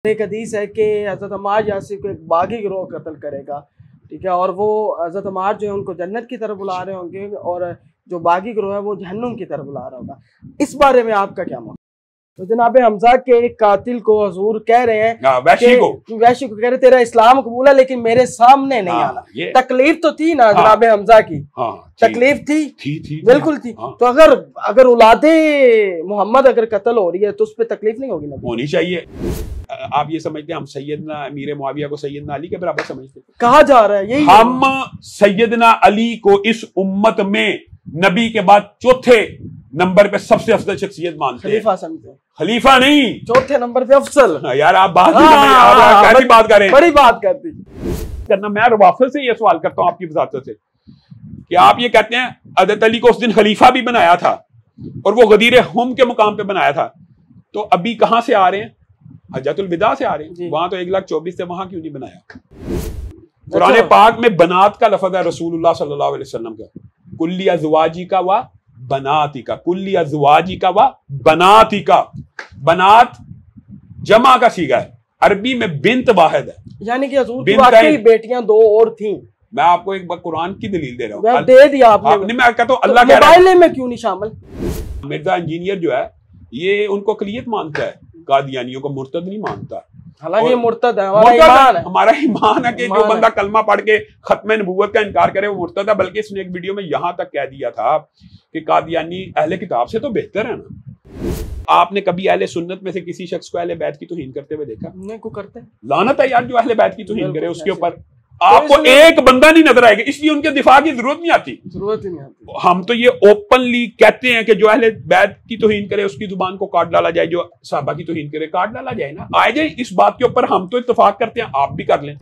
ایک حدیث ہے کہ حضرت عمار یاسر کو ایک باغی گروہ قتل کرے گا، ٹھیک ہے، اور وہ حضرت عمار جو ہے ان کو جنت کی طرف بلا رہے ہوں گے اور جو باغی گروہ ہے وہ جہنم کی طرف بلا رہا ہوگا. اس بارے میں آپ کا کیا موقع؟ تو جناب حمزہ کے ایک قاتل کو حضور کہہ رہے ہیں ویشی کو کہہ رہے تیرا اسلام قبول ہے لیکن میرے سامنے نہیں آنا. تکلیف تو تھی نا جناب حمزہ کی، تکلیف تھی، بالکل تھی. تو اگر اولاد محمد اگر قتل ہو رہی ہے تو اس پہ تکلیف نہیں ہوگی؟ ہونی چاہیے. آپ یہ سمجھتے ہیں ہم سیدنا امیر معاویہ کو سیدنا علی کے برابر سمجھتے ہیں؟ کہا جا رہا ہے یہی. ہم سیدنا علی کو اس امت میں نبی کے بعد چوتھے نمبر پہ سب سے افضل شخصیت مانتے ہیں. خلیفہ سمجھتے ہیں؟ خلیفہ نہیں، چوتھے نمبر پہ افضل. یار آپ بات کیسی بات کر رہے ہیں؟ بڑی بات کرتی کرنا. میں روافض سے یہ سوال کرتا ہوں آپ کی وضاحت سے کہ آپ یہ کہتے ہیں حضرت علی کو اس دن خلیفہ بھی بنایا تھا اور وہ غدیر ہم کے مقام پہ بنایا تھا، تو ابھی کہاں سے آ رہے ہیں؟ حجۃ الوداع سے آ رہے ہیں. وہاں تو 1,24,000 سے، وہاں کیوں نہیں بنایا؟ قرآن پاک میں بنات کا لفظ ہے رسول اللہ صلی اللہ علیہ وسلم کا، کلی ازواجی کا و بناتی کا، کلی ازواجی کا و بناتی کا. بنات جمع کا صیغہ ہے، عربی میں بنت واحد ہے، یعنی کہ حضور کی واقعی بیٹیاں دو اور تھیں. میں آپ کو ایک بار قرآن کی دلیل دے رہا ہوں. دے دیا آپ نے. میں کہتا ہوں اللہ کہہ رہا ہے موبائل میں کیوں نہیں شامل؟ مرزا انجینئر جو ہے یہ ان کو اقلیت مانتا ہے، قادیانیوں کو مرتد نہیں مانتا. حالانکہ مرتد ہے، ہمارا ایمان ہے کہ جو بندہ کلمہ پڑھ کے ختم نبوت کا انکار کرے وہ مرتد ہے. بلکہ اس نے ایک ویڈیو میں یہاں تک کہہ دیا تھا کہ قادیانی اہل کتاب سے تو بہتر ہے نا. آپ نے کبھی اہل سنت میں سے کسی شخص کو اہل بیت کی توہین کرتے ہوئے دیکھا؟ نہیں کو کرتے. لعنت ہے یار جو اہل بیت کی توہین کرے. اس کے اوپر آپ کو ایک بندہ نہیں نظر آئے گا، اس لیے ان کے دفاع کی ضرورت نہیں آتی. ہم تو یہ اوپنلی کہتے ہیں کہ جو اہل بیت کی توہین کرے اس کی زبان کو کاٹ ڈالا جائے، جو صحابہ کی توہین کرے کاٹ ڈالا جائے. نا آئے جائے اس بات کے اوپر ہم تو اتفاق کرتے ہیں، آپ بھی کر لیں.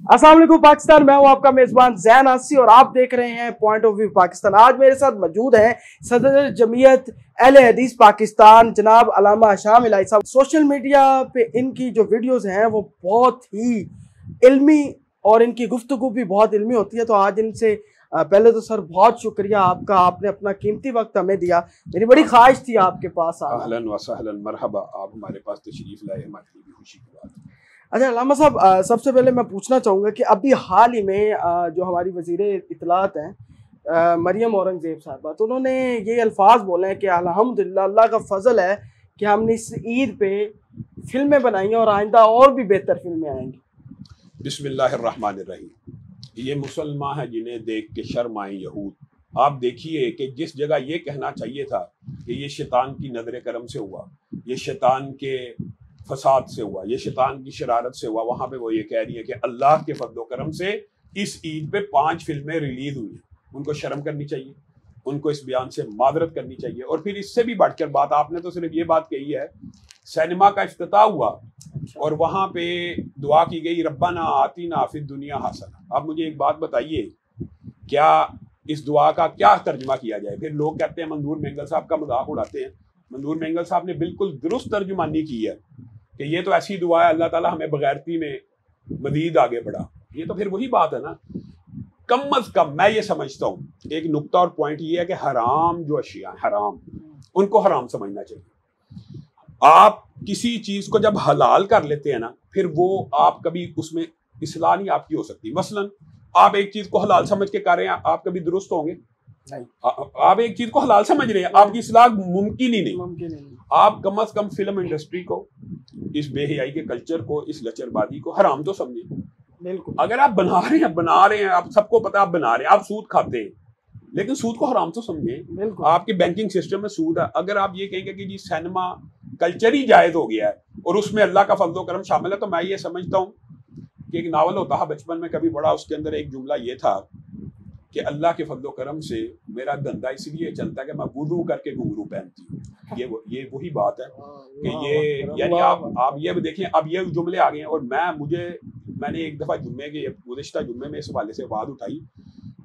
السلام علیکم پاکستان، میں ہوں آپ کا میزبان زین آسی اور آپ دیکھ رہے ہیں پوائنٹ آف ویو پاکستان. آج میرے ساتھ موجود ہیں صدر جمعیت اہل حدیث پاکستان جناب علامہ شام الہی صاحب. سوشل میڈیا پہ ان کی جو ویڈیوز ہیں وہ بہت ہی علمی اور ان کی گفتگو بھی بہت علمی ہوتی ہے. تو آج ان سے پہلے تو سر بہت شکریہ آپ کا، آپ نے اپنا قیمتی وقت ہمیں دیا. میری بڑی خواہش تھی آپ کے پاس آنا. اہلاً و سہلاً، مرحبا، آپ ہمارے پاس تشریف لائے، ہمارے لیے بھی خوشی کی بات ہے. اچھا علامہ صاحب، سب سے پہلے میں پوچھنا چاہوں گا کہ ابھی حال ہی میں جو ہماری وزیر اطلاعات ہیں مریم اورنگزیب صاحبہ، تو انہوں نے یہ الفاظ بولے ہیں کہ الحمدللہ اللہ کا فضل ہے کہ ہم نے اس عید پہ فلمیں بنائی ہیں اور آئندہ اور بھی بہتر فلمیں آئیں گی. بسم اللہ الرحمن الرحیم. یہ مسلمان ہیں جنہیں دیکھ کے شرم آئیں یہود. آپ دیکھیے کہ جس جگہ یہ کہنا چاہیے تھا کہ یہ شیطان کی نظر کرم سے ہوا، یہ شیطان کے فساد سے ہوا، یہ شیطان کی شرارت سے ہوا، وہاں پہ وہ یہ کہہ رہی ہے کہ اللہ کے فضل و کرم سے اس عید پہ 5 فلمیں ریلیز ہوئی ہیں. ان کو شرم کرنی چاہیے، ان کو اس بیان سے معذرت کرنی چاہیے. اور پھر اس سے بھی بڑھ کر بات، آپ نے تو صرف یہ بات کہی ہے، سینما کا افتتاح ہوا اور وہاں پہ دعا کی گئی ربنا آتینا فی الدنیا حسنہ. اب مجھے ایک بات بتائیے، کیا اس دعا کا کیا ترجمہ کیا جائے؟ پھر لوگ کہتے ہیں منظور مینگل صاحب کا مذاق اڑاتے ہیں. منظور مینگل صاحب نے بالکل درست ترجمانی کی ہے کہ یہ تو ایسی دعا ہے اللہ تعالیٰ ہمیں بغیرتی میں مزید آگے بڑھا. یہ تو پھر وہی بات ہے نا. کم از کم میں یہ سمجھتا ہوں ایک نقطہ اور پوائنٹ یہ ہے کہ حرام جو اشیاء حرام، ان کو حرام سمجھنا چاہیے. آپ کسی چیز کو جب حلال کر لیتے ہیں نا، پھر وہ آپ کبھی اس میں اصلاح نہیں آپ کی ہو سکتی. مثلا آپ ایک چیز کو حلال سمجھ کے کر رہے ہیں، آپ کبھی درست ہوں گے؟ آپ ایک چیز کو حلال سمجھ رہے ہیں، آپ کی اصلاح ممکن ہی نہیں. آپ کم از کم فلم انڈسٹری کو، اس بے حیائی کے کلچر کو، اس لچر بازی کو حرام تو سمجھیں. بالکل. اگر آپ بنا رہے ہیں، آپ سب کو پتا آپ بنا رہے ہیں، آپ سود کھاتے ہیں، لیکن سود کو حرام تو سمجھیں. آپ کے بینکنگ سسٹم میں سود ہے. اگر آپ یہ کہیں گے کہ جی سینما کلچر ہی جائز ہو گیا ہے اور اس میں اللہ کا فضل و کرم شامل ہے، تو میں یہ سمجھتا ہوں کہ ایک ناول ہوتا ہے بچپن میں کبھی پڑھا، اس کے اندر ایک جملہ یہ تھا کہ اللہ کے فضل و کرم سے میرا دھندا اس لیے چلتا ہے کہ میں وضو کر کے گھنگرو پہنتی ہوں. یہ وہی بات ہے کہ یہ یعنی آپ یہ بھی دیکھیں، اب یہ جملے آ گئے ہیں. اور میں نے ایک دفعہ گزشتہ جمعے میں اس حوالے سے آواز اٹھائی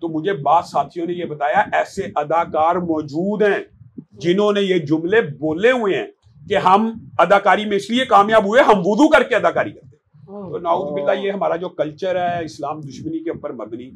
تو مجھے بعض ساتھیوں نے یہ بتایا ایسے اداکار موجود ہیں جنہوں نے یہ جملے بولے ہوئے ہیں کہ ہم اداکاری میں اس لیے کامیاب ہوئے ہم وضو کر کے اداکاری کرتے ہیں. تو نعوذ باللہ یہ ہمارا جو کلچر ہے اسلام دشمنی کے اوپر مبنی،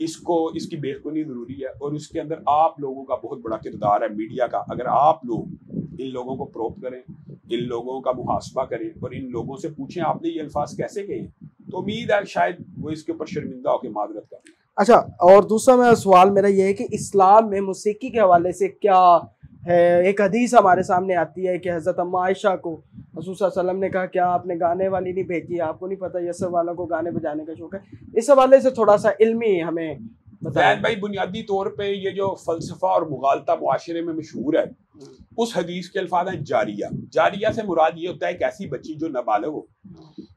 اس کی بے خونی ضروری ہے. اور اس کے اندر آپ لوگوں کا بہت بڑا کردار ہے، میڈیا کا. اگر آپ لوگ ان لوگوں کو پروب کریں، ان لوگوں کا محاسبہ کریں اور ان لوگوں سے پوچھیں آپ نے یہ الفاظ کیسے کہے ہیں، تو امید ہے شاید وہ اس کے اوپر شرمندہ ہو کے معذرت کریں۔ اچھا، اور دوسرا سوال میرا یہ ہے کہ اسلام میں موسیقی کے حوالے سے کیا ہے؟ ایک حدیث ہمارے سامنے آتی ہے کہ حضرت اما عائشہ کو رسول صلی اللہ علیہ وسلم نے کہا کیا آپ نے گانے والی نہیں بھیجی، آپ کو نہیں پتہ یسر والوں کو گانے بجانے کا شوق ہے؟ اس حوالے سے تھوڑا سا علمی ہمیں بتائیں۔ بھائی بنیادی طور پہ یہ جو فلسفہ اور مغالطہ معاشرے میں مشہور ہے، اس حدیث کے الفاظ ہیں جاریہ۔ جاریہ سے مراد یہ ہوتا ہے ایک ایسی بچی جو نابالغ ہو،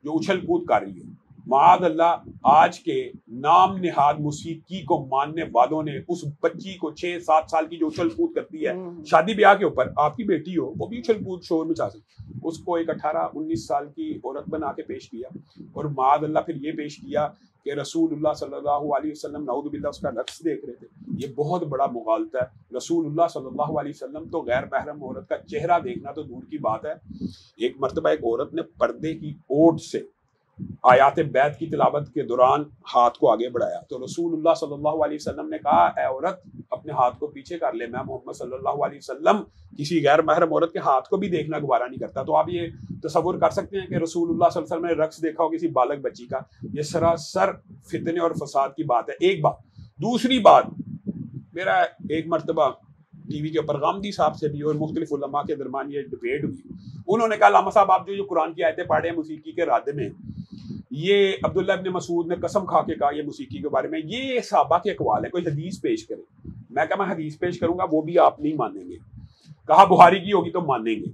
جو اچھل کود کر رہی ہو۔ معاذ اللہ آج کے نام نہاد موسیقی کو ماننے والوں نے اس بچی کو 6-7 سال کی جو اچھل کود کرتی ہے شادی بیاہ کے اوپر، آپ کی بیٹی ہو وہ بھی اچھل کود شور مچا سکتی، اس کو ایک 18-19 سال کی عورت بنا کے پیش کیا، اور معاذ اللہ پھر یہ پیش کیا کہ رسول اللہ صلی اللہ علیہ وسلم نعوذ باللہ اس کا رقص دیکھ رہے تھے۔ یہ بہت بڑا مغالطہ ہے۔ رسول اللہ صلی اللہ علیہ وسلم تو غیر محرم عورت کا چہرہ دیکھنا تو دور کی بات ہے۔ ایک مرتبہ ایک عورت نے پردے کی اوٹ سے آیات بیت کی تلاوت کے دوران ہاتھ کو آگے بڑھایا، تو رسول اللہ صلی اللہ علیہ وسلم نے کہا اے عورت اپنے ہاتھ کو پیچھے کر لے، میں محمد صلی اللہ علیہ وسلم کسی غیر محرم عورت کے ہاتھ کو بھی دیکھنا گوارا نہیں کرتا۔ تو آپ یہ تصور کر سکتے ہیں کہ رسول اللہ صلی اللہ علیہ وسلم نے رقص دیکھا ہو کسی بالغ بچی کا، یہ سراسر فتنے اور فساد کی بات ہے۔ ایک بات۔ دوسری بات، میرا ایک مرتبہ ٹی وی کے اوپر غامدی صاحب سے بھی اور مختلف علماء کے درمیان یہ ڈبیٹ ہوئی، انہوں نے کہا علامہ صاحب آپ جو قرآن کی آیتیں پڑھ رہے ہیں موسیقی کے رادے میں، یہ عبداللہ ابن مسعود نے قسم کھا کے کہا یہ موسیقی کے بارے میں، یہ صحابہ کے اقوال ہے، کوئی حدیث پیش کرے۔ میں کہا میں حدیث پیش کروں گا وہ بھی آپ نہیں مانیں گے۔ کہا بخاری کی ہوگی تو مانیں گے۔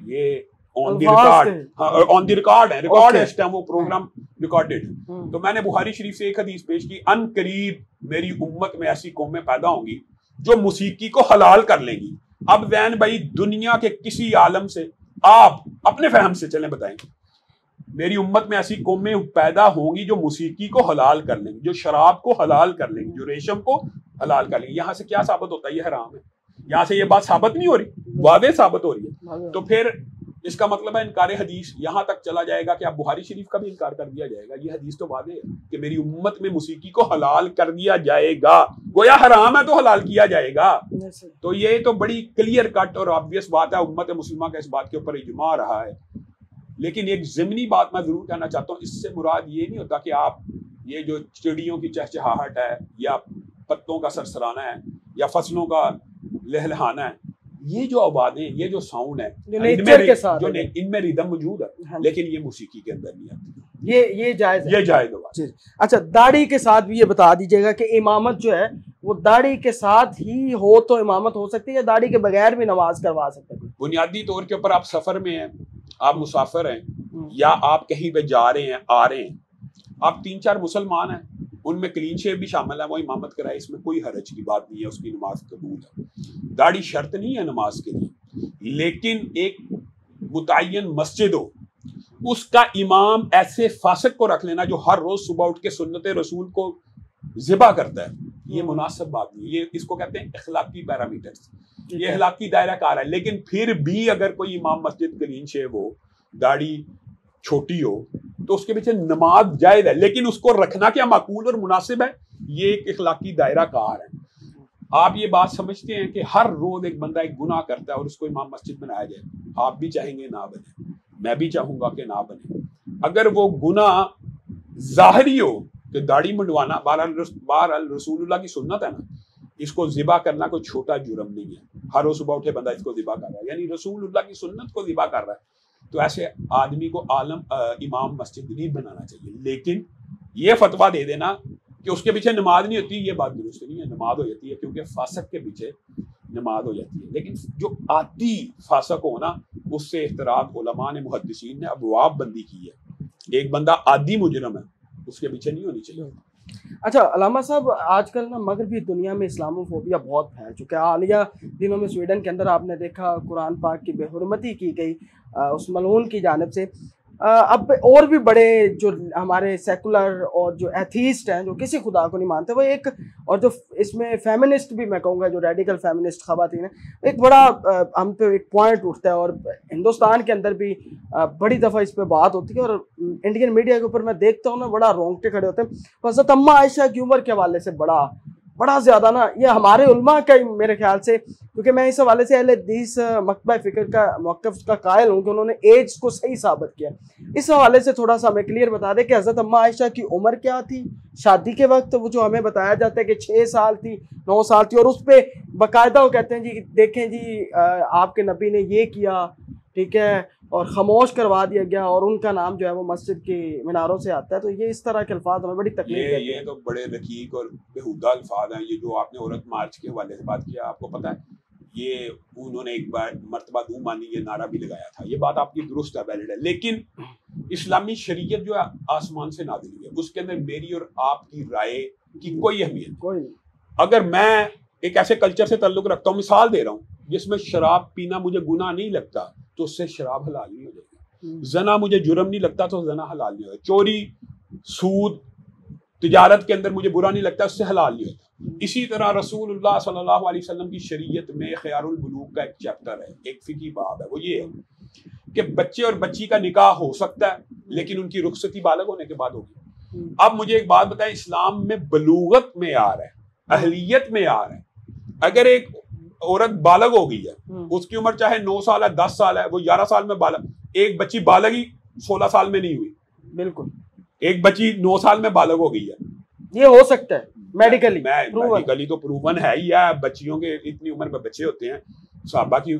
یہ آن دی ریکارڈ ہے، ریکارڈ ہے اس ٹائم، وہ پروگرام ریکارڈڈ۔ تو میں نے بخاری شریف سے ایک حدیث پیش کی، ان قریب میری امت میں ایسی قومیں پیدا ہوں گی جو موسیقی کو حلال کر لیں گی۔ اب زین بھائی دنیا کے کسی عالم سے آپ اپنے فہم سے چلیں بتائیں، میری امت میں ایسی قومیں پیدا ہوں گی جو موسیقی کو حلال کر لیں گی، جو شراب کو حلال کر لیں گی، جو ریشم کو حلال کر لیں گی۔ یہاں سے کیا ثابت ہوتا ہے؟ یہ حرام ہے۔ یہاں سے یہ بات ثابت نہیں ہو رہی، واضح ثابت ہو رہی ہے۔ تو پھر اس کا مطلب ہے انکار حدیث یہاں تک چلا جائے گا کہ اب بخاری شریف کا بھی انکار کر دیا جائے گا۔ یہ حدیث تو واضح ہے کہ میری امت میں موسیقی کو حلال کر دیا جائے گا، گویا حرام ہے تو حلال کیا جائے گا۔ تو یہ تو بڑی کلیئر کٹ اور آبویس بات ہے، امت مسلمہ کا اس بات کے اوپر اجماع رہا ہے۔ لیکن ایک ضمنی بات میں ضرور کہنا چاہتا ہوں، اس سے مراد یہ نہیں ہوتا کہ آپ یہ جو چڑیوں کی چہچہاہٹ ہے یا پتوں کا سرسرانا ہے یا فصلوں کا لہلہانا ہے، یہ جو آوازیں، یہ جو ساؤنڈ ہے، ان میں ریدم موجود ہے، لیکن یہ موسیقی کے اندر نہیں آتی۔ یہ جائز ہے، یہ جائز ہے۔ اچھا، داڑھی کے ساتھ بھی یہ بتا دیجیے گا کہ امامت جو ہے وہ داڑھی کے ساتھ ہی ہو تو امامت ہو سکتی ہے یا داڑھی کے بغیر بھی نماز کروا سکتے ہیں؟ بنیادی طور کے اوپر آپ سفر میں ہیں، آپ مسافر ہیں، یا آپ کہیں پہ جا رہے ہیں آ رہے ہیں، آپ 3-4 مسلمان ہیں، ان میں کلین شیو بھی شامل ہے، وہ امامت کرائے، اس میں کوئی حرج کی بات نہیں ہے، اس کی نماز قبول ہے۔ داڑھی شرط نہیں ہے نماز کے لیے، لیکن ایک متعین مسجد ہو، اس کا امام ایسے فاسق کو رکھ لینا جو ہر روز صبح اٹھ کے سنت رسول کو ذبح کرتا ہے، یہ مناسب بات نہیں۔ یہ اس کو کہتے ہیں اخلاقی پیرامیٹرز، یہ اخلاقی دائرہ کار ہے۔ لیکن پھر بھی اگر کوئی امام مسجد کلین شیو ہو، داڑھی چھوٹی ہو، تو اس کے پیچھے نماز جائز ہے، لیکن اس کو رکھنا کیا معقول اور مناسب ہے، یہ ایک اخلاقی دائرہ کار ہے۔ آپ یہ بات سمجھتے ہیں کہ ہر روز ایک بندہ ایک گناہ کرتا ہے اور اس کو امام مسجد بنایا جائے، آپ بھی چاہیں گے نہ بنے، میں بھی چاہوں گا کہ نہ بنے۔ اگر وہ گناہ ظاہری ہو کہ داڑھی منڈوانا، بہرحال رسول اللہ کی سنت ہے نا، اس کو ذبح کرنا کوئی چھوٹا جرم نہیں ہے۔ ہر روز صبح اٹھے بندہ اس کو ذبح کر رہا ہے، یعنی رسول اللہ کی سنت کو ذبح کر رہا ہے، تو ایسے آدمی کو امام مسجد نہیں بنانا چاہیے۔ لیکن یہ فتویٰ دے دینا کہ اس کے پیچھے نماز نہیں ہوتی، یہ بات درست نہیں ہے، نماز ہو جاتی ہے، کیونکہ فاسق کے پیچھے نماز ہو جاتی ہے۔ لیکن جو عادی فاسق ہونا، اس سے احتراز علماء نے، محدثین نے ابواب بندی کی ہے۔ ایک بندہ عادی مجرم ہے، اس کے پیچھے نہیں ہونی چاہیے۔ اچھا علامہ صاحب، آج کل نا مغربی دنیا میں اسلاموفوبیا بہت پھیل چکا ہے۔ حالیہ دنوں میں سویڈن کے اندر آپ نے دیکھا قرآن پاک کی بے حرمتی کی گئی اس ملعون کی جانب سے۔ اب اور بھی بڑے جو ہمارے سیکولر اور جو ایتھیسٹ ہیں، جو کسی خدا کو نہیں مانتے، وہ ایک، اور جو اس میں فیمنسٹ بھی میں کہوں گا، جو ریڈیکل فیمنسٹ خواتین ہیں، ایک بڑا ہم پہ ایک پوائنٹ اٹھتا ہے، اور ہندوستان کے اندر بھی بڑی دفعہ اس پہ بات ہوتی ہے، اور انڈین میڈیا کے اوپر میں دیکھتا ہوں نا، بڑا رونگٹے کھڑے ہوتے ہیں۔ حضرت اما عائشہ کی عمر کے حوالے سے بڑا بڑا زیادہ نا یہ ہمارے علماء کا میرے خیال سے، کیونکہ میں اس حوالے سے اہل حدیث مکتبہ فکر کا موقف کا قائل ہوں کہ انہوں نے ایج کو صحیح ثابت کیا. اس حوالے سے تھوڑا سا ہمیں کلیئر بتا دیں کہ حضرت اماں عائشہ کی عمر کیا تھی شادی کے وقت، وہ جو ہمیں بتایا جاتا ہے کہ 6 سال تھی 9 سال تھی، اور اس پہ باقاعدہ وہ کہتے ہیں جی دیکھیں جی آپ کے نبی نے یہ کیا، ٹھیک ہے، اور خاموش کروا دیا گیا، اور ان کا نام جو ہے وہ مسجد کی میناروں سے آتا ہے. تو یہ اس طرح کے الفاظ ہمیں بڑی تکلیف دیتے ہیں. یہ تو بڑے رقیق اور بےہودہ الفاظ ہیں. یہ جو آپ نے عورت مارچ کے حوالے سے بات کیا، آپ کو پتہ ہے یہ انہوں نے ایک بار مرتبہ دو مانی یہ نعرہ بھی لگایا تھا. یہ بات آپ کی درست ہے، ویلڈ ہے، لیکن اسلامی شریعت جو ہے آسمان سے نازل ہوئی ہے، اس کے اندر میری اور آپ کی رائے کی کوئی اہمیت کوئی نہیں. اگر میں ایک ایسے کلچر سے تعلق رکھتا ہوں، مثال دے رہا ہوں، جس میں شراب پینا مجھے گناہ نہیں لگتا تو اس سے شراب حلال نہیں ہو جائے گی. زنا مجھے جرم نہیں لگتا تو زنا حلال نہیں ہوگا. چوری، سود، تجارت کے اندر مجھے برا نہیں لگتا، اس سے حلال نہیں ہوتا. اسی طرح رسول اللہ صلی اللہ علیہ وسلم کی شریعت میں خیار البلوغ کا ایک چیپٹر ہے، ایک فقہی باب ہے، وہ یہ ہے کہ بچے اور بچی کا نکاح ہو سکتا ہے لیکن ان کی رخصتی بالغ ہونے کے بعد ہوگی. اب مجھے ایک بات بتائیں، اسلام میں بلوغت معیار ہے، اہلیت معیار ہے. اگر ایک عورت بالغ ہو گئی ہے، اس کی عمر چاہے 9 سال ہے 10 سال ہے، وہ 11 سال میں بالغ، ایک بچی بالغ ہی 16 سال میں نہیں ہوئی، بالکل ایک بچی 9 سال میں بالغ ہو گئی ہے، یہ ہو سکتا ہے میڈیکلی تو پروون ہے ہی ہے. بچیوں کے اتنی عمر میں بچے ہوتے ہیں. صحابہ کی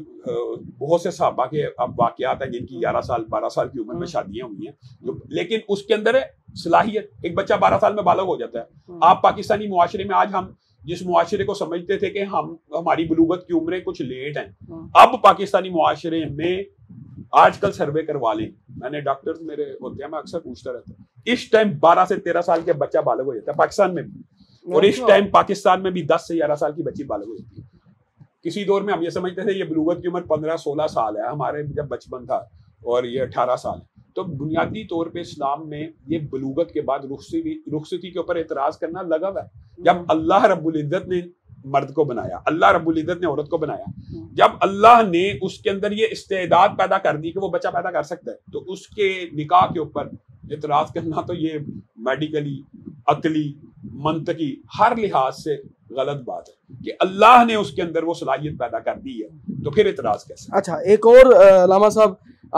بہت سے صحابہ کے اب واقعات ہیں جن کی 11 سال 12 سال کی عمر میں شادیاں ہوئی ہیں، لیکن اس کے اندر ہے صلاحیت. ایک بچہ 12 سال میں بالغ ہو جاتا ہے. آپ پاکستانی معاشرے میں آج ہم جس معاشرے کو سمجھتے تھے کہ ہماری بلوغت کی عمریں کچھ لیٹ ہیں، اب پاکستانی معاشرے میں آج کل سروے کروا لیں، میں نے ڈاکٹر میرے ہوتے ہیں، میں اکثر پوچھتا رہتا ہوں، اس ٹائم 12 سے 13 سال کے بچہ بالغ ہو جاتا ہے پاکستان میں بھی، اور اس ٹائم پاکستان میں بھی 10 سے 11 سال کی بچی بالغ ہو جاتی ہے. کسی دور میں ہم یہ سمجھتے تھے یہ بلوغت کی عمر 15-16 سال ہے، ہمارے جب بچپن تھا، اور یہ 18 سال ہے. تو بنیادی طور پہ اسلام میں یہ بلوغت کے بعد رخصتی کے اوپر اعتراض کرنا لگا ہوا ہے. جب اللہ رب العزت نے مرد کو بنایا، اللہ رب العزت نے عورت کو بنایا، جب اللہ نے اس کے اندر یہ استعداد پیدا کر دی کہ وہ بچہ پیدا کر سکتا ہے، تو اس کے نکاح کے اوپر اعتراض کرنا تو یہ میڈیکلی، عقلی، منطقی ہر لحاظ سے غلط بات ہے کہ اللہ نے اس کے اندر وہ صلاحیت پیدا کر دی ہے، تو پھر اعتراض کیسے؟ اچھا، ایک اور علامہ صاحب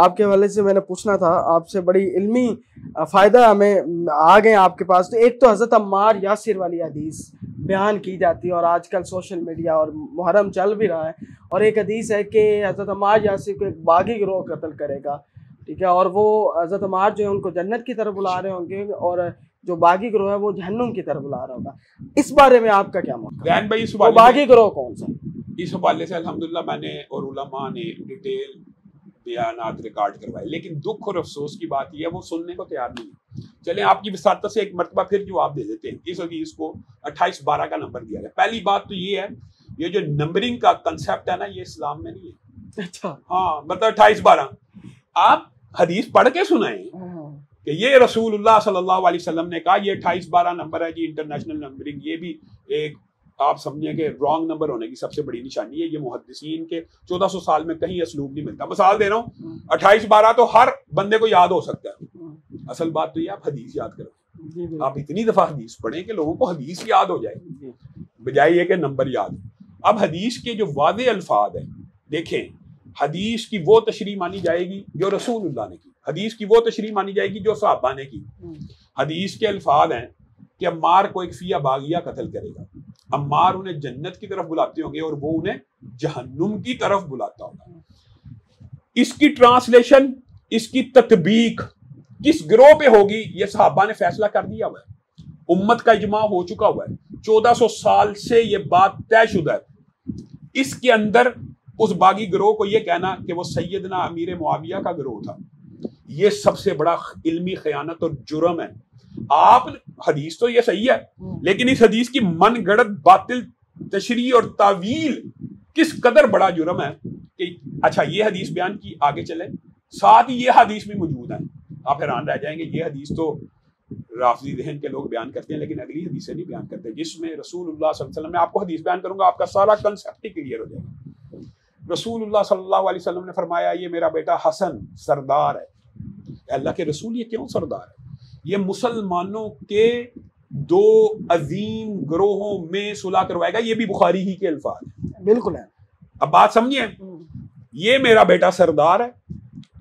آپ کے حوالے سے میں نے پوچھنا تھا آپ سے، بڑی علمی فائدہ ہمیں آ گئے آپ کے پاس. تو ایک تو حضرت عمار یاسر والی حدیث بیان کی جاتی ہے، اور آج کل سوشل میڈیا اور محرم چل بھی رہا ہے، اور ایک حدیث ہے کہ حضرت عمار یاسر کو ایک باغی گروہ قتل کرے گا، ٹھیک ہے، اور وہ حضرت عمار جو ہے ان کو جنت کی طرف بلا رہے ہوں گے، اور جو باغی گروہ ہے وہ جہنم کی طرف بلا رہا ہوگا. اس بارے میں آپ کا کیا موقع ہے؟ وہ باغی گروہ کون سا؟ اس حوالے سے الحمدللہ میں نے اور علماء نے ڈیٹیل بیانات ریکارڈ کروائے، لیکن دکھ اور افسوس کی بات یہ ہے وہ سننے کو تیار نہیں ہے. چلیں آپ کی وساطت سے ایک مرتبہ پھر جواب دے دیتے ہیں. اس حدیث کو 28-12 کا نمبر دیا گیا. پہلی بات تو یہ ہے، یہ جو نمبرنگ کا کنسیپٹ ہے نا، یہ اسلام میں نہیں ہے. اچھا، ہاں، مطلب 28-12 آپ حدیث پڑھ کے سنائیں کہ یہ رسول اللہ صلی اللہ علیہ وسلم نے کہا، یہ 28-12 نمبر ہے جی، انٹرنیشنل نمبرنگ. یہ بھی ایک آپ سمجھیں کہ رانگ نمبر ہونے کی سب سے بڑی نشانی ہے. یہ محدثین کے 1400 سال میں کہیں اسلوب نہیں ملتا. مثال دے رہا ہوں، 28-12 تو ہر بندے کو یاد ہو سکتا ہے. اصل بات تو یہ آپ حدیث یاد کریں، آپ اتنی دفعہ حدیث پڑھیں کہ لوگوں کو حدیث یاد ہو جائے، بجائے یہ کہ نمبر یاد ہو. اب حدیث کے جو واضح الفاظ ہیں، دیکھیں، حدیث کی وہ تشریح مانی جائے گی جو رسول اللہ نے کی، حدیث کی وہ تشریح مانی جائے گی جو صحابہ نے کی. حدیث کے الفاظ ہیں کہ عمار کو ایک فیہ باغیہ قتل کرے گا. عمار انہیں جنت کی طرف بلاتے ہوں گے اور وہ انہیں جہنم کی طرف بلاتا ہوگا. اس کی ٹرانسلیشن، اس کی تطبیق کس گروہ پہ ہوگی، یہ صحابہ نے فیصلہ کر دیا ہوا ہے. امت کا اجماع ہو چکا ہوا ہے، 1400 سال سے یہ بات طے شدہ ہے. اس کے اندر اس باغی گروہ کو یہ کہنا کہ وہ سیدنا امیر معاویہ کا گروہ تھا، یہ سب سے بڑا علمی خیانت اور جرم ہے. آپ حدیث تو یہ صحیح ہے، لیکن اس حدیث کی من گڑت باطل تشریح اور تعویل کس قدر بڑا جرم ہے کہ اچھا یہ حدیث بیان کی، آگے چلیں، ساتھ ہی یہ حدیث بھی موجود ہیں. آپ حیران رہ جائیں گے، یہ حدیث تو رافضی ذہن کے لوگ بیان کرتے ہیں لیکن اگلی حدیثیں نہیں بیان کرتے، جس میں رسول اللہ صلی اللہ علیہ وسلم، میں آپ کو حدیث بیان کروں گا آپ کا سارا کنسیپٹ ہی کلیئر ہو جائے گا. رسول اللہ صلی اللہ علیہ وسلم نے فرمایا یہ میرا بیٹا حسن سردار ہے. اللہ کے رسول یہ کیوں سردار ہے؟ یہ مسلمانوں کے دو عظیم گروہوں میں صلح کروائے گا. یہ بھی بخاری ہی کے الفاظ ہیں. بالکل ہے. اب بات سمجھیں, یہ میرا بیٹا سردار ہے.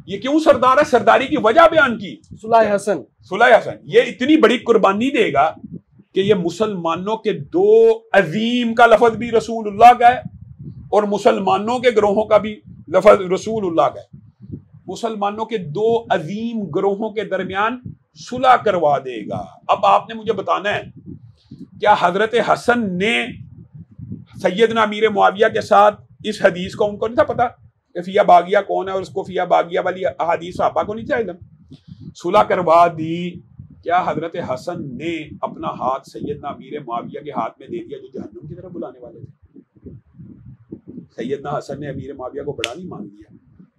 یہ کیوں سردار ہے؟ سرداری کی وجہ بیان کی. صلح حسن, صلح حسن یہ اتنی بڑی قربانی دے گا کہ یہ مسلمانوں کے دو عظیم کا لفظ بھی رسول اللہ کا ہے اور مسلمانوں کے گروہوں کا بھی لفظ رسول اللہ کا ہے. مسلمانوں کے دو عظیم گروہوں کے درمیان صلح کروا دے گا. اب آپ نے مجھے بتانا ہے کیا حضرت حسن نے سیدنا امیر معاویہ کے ساتھ اس حدیث کو ان کو نہیں تھا پتا کہ فیا باغیہ کون ہے اور اس کو فیا باغیہ والی احادیث صحابہ کو نہیں تھا علم؟ صلح کروا دی. کیا حضرت حسن نے اپنا ہاتھ سیدنا امیر معاویہ کے ہاتھ میں دے دیا جو جہنم کی طرف بلانے والے تھے؟ سیدنا حسن نے امیر معاویہ کو بڑا نہیں مان لیا.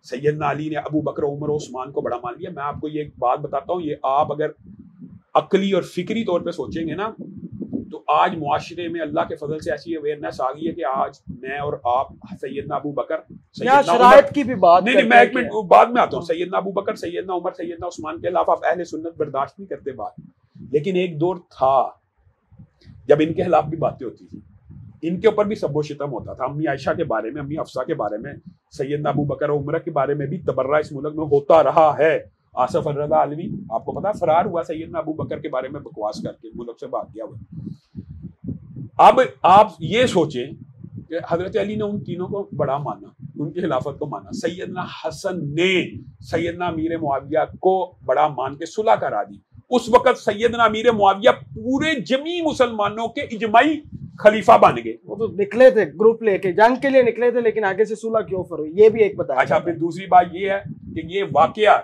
سیدنا علی نے ابو بکر عمر و عثمان کو بڑا مان لیا. میں آپ کو یہ ایک بات بتاتا ہوں, یہ آپ اگر عقلی اور فکری طور پہ سوچیں گے نا تو آج معاشرے میں اللہ کے فضل سے ایسی اویئرنیس آ گئی ہے کہ آج میں اور آپ سیدنا ابو بکر شرائط کی بھی بات نہیں میں ایک منٹ بعد میں آتا ہوں. سیدنا ابو بکر, سیدنا عمر, سیدنا عثمان کے خلاف آپ اہل سنت برداشت نہیں کرتے بات, لیکن ایک دور تھا جب ان کے خلاف بھی باتیں ہوتی تھی, ان کے اوپر بھی سب و شتم ہوتا تھا. امی عائشہ کے بارے میں, امی حفصہ کے بارے میں, سیدنا ابو بکر و عمر کے بارے میں بھی تبرہ اس ملک میں ہوتا رہا ہے. آصف الرضا علوی آپ کو پتا فرار ہوا سیدنا ابو بکر کے بارے میں بکواس کر کے ملک سے بھاگ گیا ہوا. اب آپ یہ سوچیں کہ حضرت علی نے ان تینوں کو بڑا مانا, ان کی خلافت کو مانا. سیدنا حسن نے سیدنا امیر معاویہ کو بڑا مان کے صلح کرا دی. اس وقت سیدنا امیر معاویہ پورے جمی مسلمانوں کے اجماعی خلیفہ بن گئے. وہ تو نکلے تھے گروپ لے کے, جنگ کے لیے نکلے تھے, لیکن آگے سے صلح کیوں ہوئی یہ بھی ایک بتایا. اچھا, پھر دوسری بات یہ ہے کہ یہ واقعہ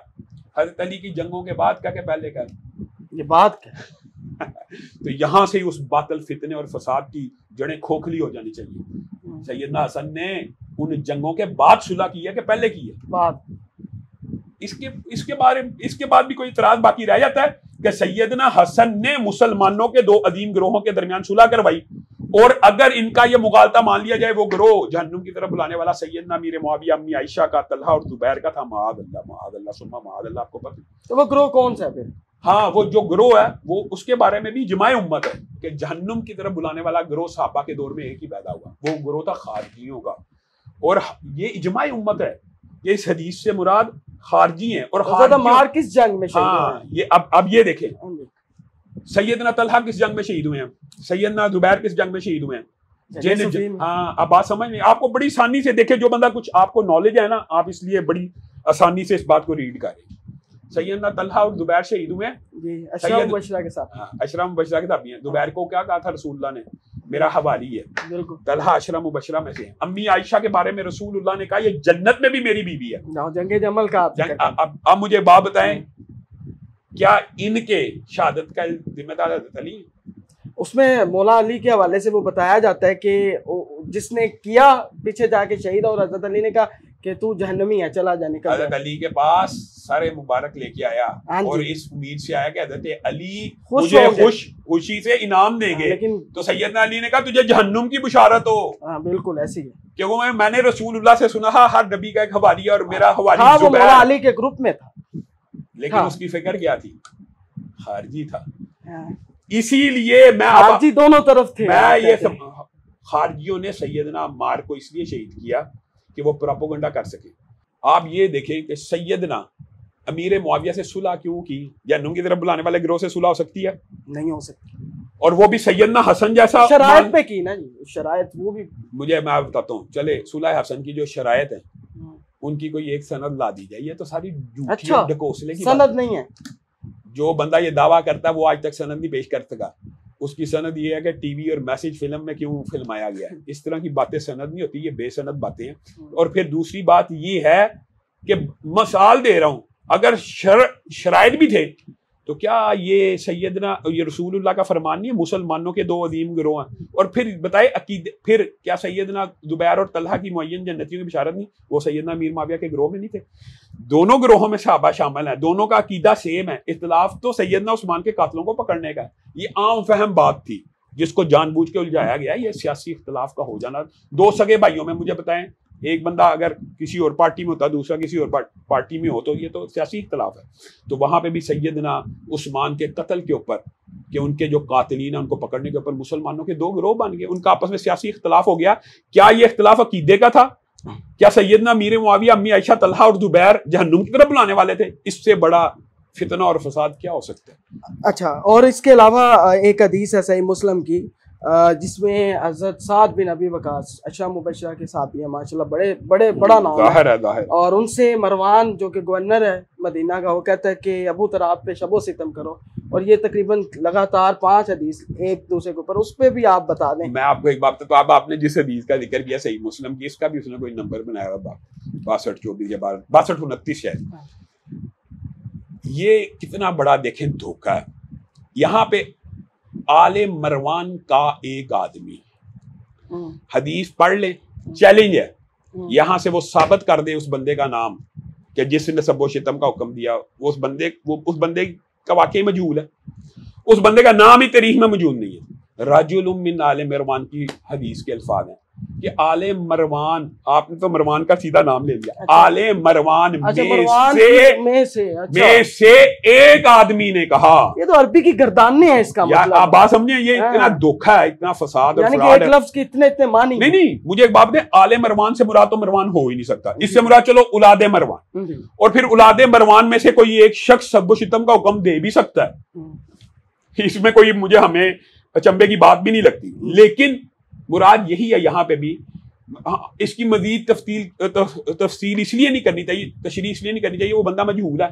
حضرت علی کی جنگوں کے بعد کا کہ پہلے کا؟ یہ بات کیا تو یہاں سے اس باطل فتنے اور فساد کی جڑیں کھوکھلی ہو جانی چاہیے. سیدنا حسن نے ان جنگوں کے بعد صلح کی ہے کہ پہلے کی ہے؟ بات. اس کے بعد بھی کوئی اعتراض باقی رہ جاتا ہے کہ سیدنا حسن نے مسلمانوں کے دو عظیم گروہوں کے درمیان صلح کروائی, اور اگر ان کا یہ مغالطہ مان لیا جائے وہ گروہ جہنم کی طرف بلانے والا سیدنا امیر معاویہ, امی عائشہ کا, طلحہ اور زبیر کا تھا. معاذ اللہ ثم معاذ اللہ. آپ کو پتہ تو وہ گروہ کون سا ہے پھر؟ ہاں, وہ جو گروہ ہے وہ اس کے بارے میں بھی اجماع امت ہے کہ جہنم کی طرف بلانے والا گروہ صحابہ کے دور میں ایک ہی پیدا ہوا, وہ گروہ تھا خارجیوں کا. اور یہ اجماع امت ہے کہ اس حدیث سے مراد خارجی ہیں. اور مار کس جنگ میں شہید ہوئے؟ یہ اب یہ دیکھیں, سیدنا طلحہ کس جنگ میں شہید ہوئے ہیں, سیدنا زبیر کس جنگ میں شہید ہوئے ہیں. ہاں, اب بات سمجھ میں آپ کو بڑی آسانی سے دیکھیں, جو بندہ کچھ آپ کو نالج ہے نا, آپ اس لیے بڑی آسانی سے اس بات کو ریڈ کریں. سیدنا طلحہ اور زبیر شہید ہوئے ہیں اشرم مبشرہ کے ساتھ. اشرم مبشرہ کے ساتھ بھی ہیں. زبیر کو کیا کہا تھا رسول اللہ نے؟ میرا حوالی ہے. بالکل. طلحہ اشرم مبشرہ میں سے ہیں. امی عائشہ کے بارے میں رسول اللہ نے کہا یہ جنت میں بھی میری بیوی ہے. جنگ جمل کا اب مجھے بات بتائیں, کیا ان کے شہادت کا ذمہ دار حضرت علی؟ اس میں مولا علی کے حوالے سے وہ بتایا جاتا ہے کہ جس نے کیا پیچھے جا کے شہید, اور حضرت علی نے کہا کہ تو جہنمی ہے, چلا جا نکل. حضرت علی کے پاس سارے مبارک لے کے آیا اور اس امید سے آیا کہ حضرت علی مجھے خوشی سے انعام دیں گے. تو سیدنا علی نے کہا تجھے جہنم کی بشارت ہو. ہاں بالکل ایسی ہے, کیونکہ میں نے رسول اللہ سے سنا ہر نبی کا ایک حوالی ہے, اور میرا حوالی ہاں وہ مولا علی کے گروپ میں تھا, لیکن اس کی فکر کیا تھی؟ خارجی تھا. اسی لیے میں خارجی دونوں طرف تھے. میں یہ خارجیوں نے سیدنا عمار کو اس لیے شہید کیا کہ وہ پروپیگنڈا کر سکے. آپ یہ دیکھیں کہ سیدنا امیر معاویہ سے صلح کیوں کی؟ جہنم کی طرف بلانے والے گروہ سے صلح ہو سکتی ہے؟ نہیں ہو سکتی. اور وہ بھی سیدنا حسن جیسا شرائط پہ کی نا جی, شرائط وہ بھی مجھے میں بتاتا ہوں. چلے صلح حسن کی جو شرائط ہیں ان کی کوئی ایک سند لا دی جائے. یہ تو ساری جھوٹی ڈکوسلے کی سند نہیں ہے. جو بندہ یہ دعویٰ کرتا ہے وہ آج تک سند نہیں پیش کر سکا. اس کی سند یہ ہے کہ ٹی وی اور میسج فلم میں کیوں فلمایا گیا ہے. اس طرح کی باتیں سند نہیں ہوتی, یہ بے سند باتیں ہیں. اور پھر دوسری بات یہ ہے کہ مثال دے رہا ہوں, اگر شرائط بھی تھے تو کیا یہ سیدنا یہ رسول اللہ کا فرمان نہیں ہے مسلمانوں کے دو عظیم گروہ ہیں؟ اور پھر بتائے عقیدے, پھر کیا سیدنا زبیر اور طلحہ کی معین جنتیوں کی بشارت نہیں؟ وہ سیدنا امیر معاویہ کے گروہ میں نہیں تھے؟ دونوں گروہوں میں صحابہ شامل ہیں, دونوں کا عقیدہ سیم ہے. اختلاف تو سیدنا عثمان کے قاتلوں کو پکڑنے کا ہے. یہ عام فہم بات تھی جس کو جان بوجھ کے الجھایا گیا. یہ سیاسی اختلاف کا ہو جانا. دو سگے بھائیوں میں مجھے بتائیں ایک بندہ اگر کسی اور پارٹی میں ہوتا دوسرا کسی اور پارٹی میں ہو تو یہ تو سیاسی اختلاف ہے. تو وہاں پہ بھی سیدنا عثمان کے قتل کے اوپر کہ ان کے جو قاتلین ہیں ان کو پکڑنے کے اوپر مسلمانوں کے 2 گروہ بن گئے, ان کا آپس میں سیاسی اختلاف ہو گیا. کیا یہ اختلاف عقیدے کا تھا؟ کیا سیدنا امیر معاویہ امی عائشہ طلحہ اور زبیر جہنم کی طرف بلانے والے تھے؟ اس سے بڑا فتنہ اور فساد کیا ہو سکتا ہے؟ اچھا, اور اس کے علاوہ ایک حدیث ہے صحیح مسلم کی جس میں حضرت سعد بن ابی وقاص اشرا مبشرہ کے صحابی ہیں ماشاءاللہ, بڑا نام ظاہر ہے, ہے ظاہر. اور ان سے مروان جو کہ گورنر ہے مدینہ کا, وہ کہتا ہے کہ ابو تراب پہ شب و ستم کرو, اور یہ تقریباً لگاتار 5 حدیث ایک دوسرے کے اوپر, اس پہ بھی آپ بتا دیں. میں آپ کو ایک بات تو آپ نے جس حدیث کا ذکر کیا صحیح مسلم کی, اس کا بھی اس نے کوئی نمبر بنایا ہوا 62 یا 62 29 ہے. یہ کتنا بڑا دیکھیں دھوکہ ہے. یہاں پہ آل مروان کا ایک آدمی حدیث پڑھ لیں, چیلنج ہے, یہاں سے وہ ثابت کر دے اس بندے کا نام کہ جس نے سب و شتم کا حکم دیا, وہ اس بندے کا واقعی مجہول ہے, اس بندے کا نام ہی تاریخ میں موجود نہیں ہے. رجل من آل مروان کی حدیث کے الفاظ ہیں کہ آل مروان, آپ نے تو مروان کا سیدھا نام لے لیا, آل مروان میں سے ایک آدمی نے کہا. یہ تو عربی کی گردانیں ہیں اس کا مطلب. آپ بات سمجھیں, یہ اتنا دھوکہ ہے, اتنا فساد اور یعنی کہ ایک لفظ کے اتنے معنی. نہیں, مجھے ایک بات دیں, آل مروان سے مراد تو مروان ہو ہی نہیں سکتا. اس سے مراد چلو اولاد مروان, اور پھر اولاد مروان میں سے کوئی ایک شخص سب و شتم کا حکم دے بھی سکتا ہے. اس میں کوئی مجھے ہمیں اچنبے کی بات بھی نہیں لگتی, لیکن مراد یہی ہے یہاں پہ بھی. اس کی مزید تفصیل اس لیے نہیں کرنی چاہیے, تشریح اس لیے نہیں کرنی چاہیے, وہ بندہ مجہول ہے,